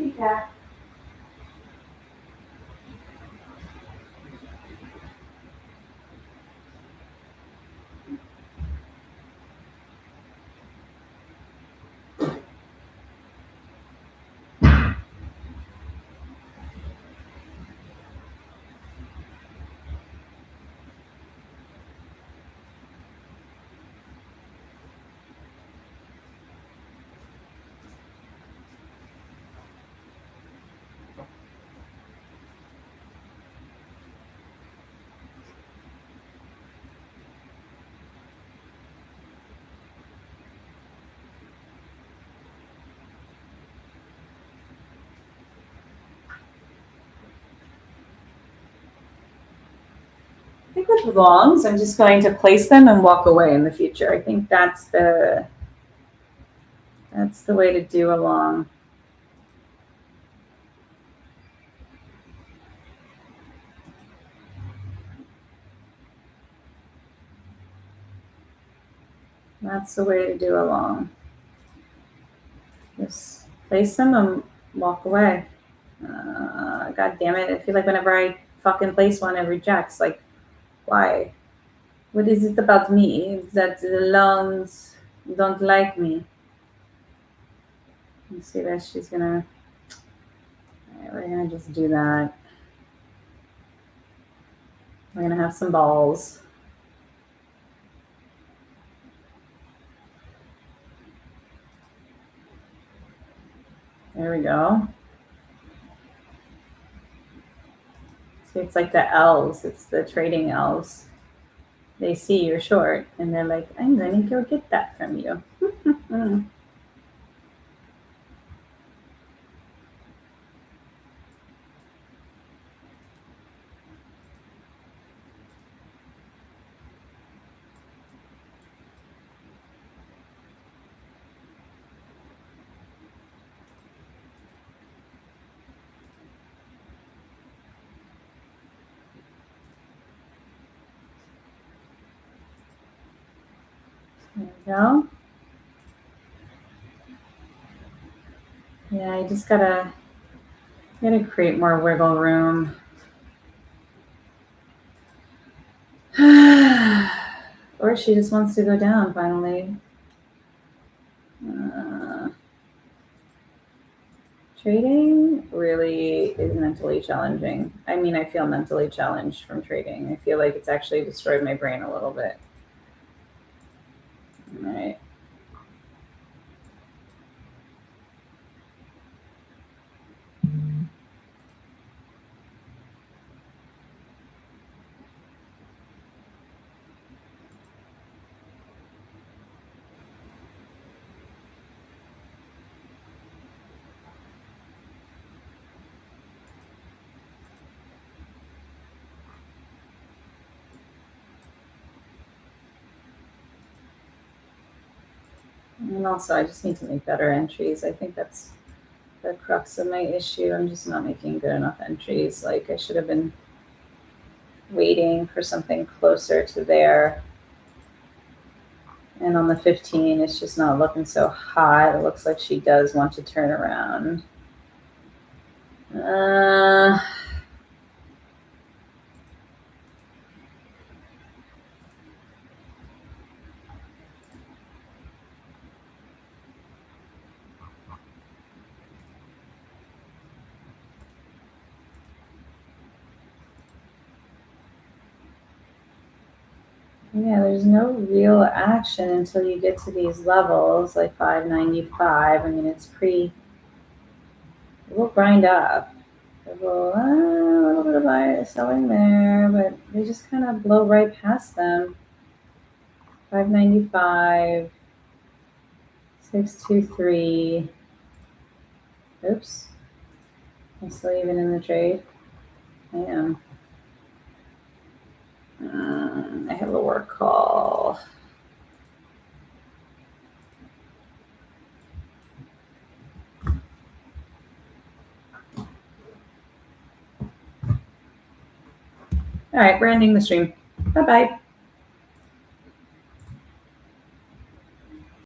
Hey, Kat. I think with longs, I'm just going to place them and walk away in the future. I think that's the way to do a long. That's the way to do a long. Just place them and walk away. God damn it. I feel like whenever I fucking place one, it rejects. Like, why? What is it about me that the longs don't like me? You see that she's gonna. Alright, we're gonna just do that. We're gonna have some balls. There we go. See, it's like the elves. It's the trading elves. They see you're short, and they're like, "I'm gonna go get that from you." There we go. Yeah, you just gotta create more wiggle room. Or she just wants to go down finally. Trading really is mentally challenging. I mean, I feel mentally challenged from trading. I feel like it's actually destroyed my brain a little bit. All right. And also, I just need to make better entries. I think that's the crux of my issue. I'm just not making good enough entries. Like, I should have been waiting for something closer to there. And on the 15, it's just not looking so hot. It looks like she does want to turn around. Yeah, there's no real action until you get to these levels, like 595. I mean, it will grind up. It will, a little bit of selling there, but they just kind of blow right past them. 595, 623. Oops. I'm still even in the trade. I am. I have a work call. All right, we're ending the stream. Bye-bye.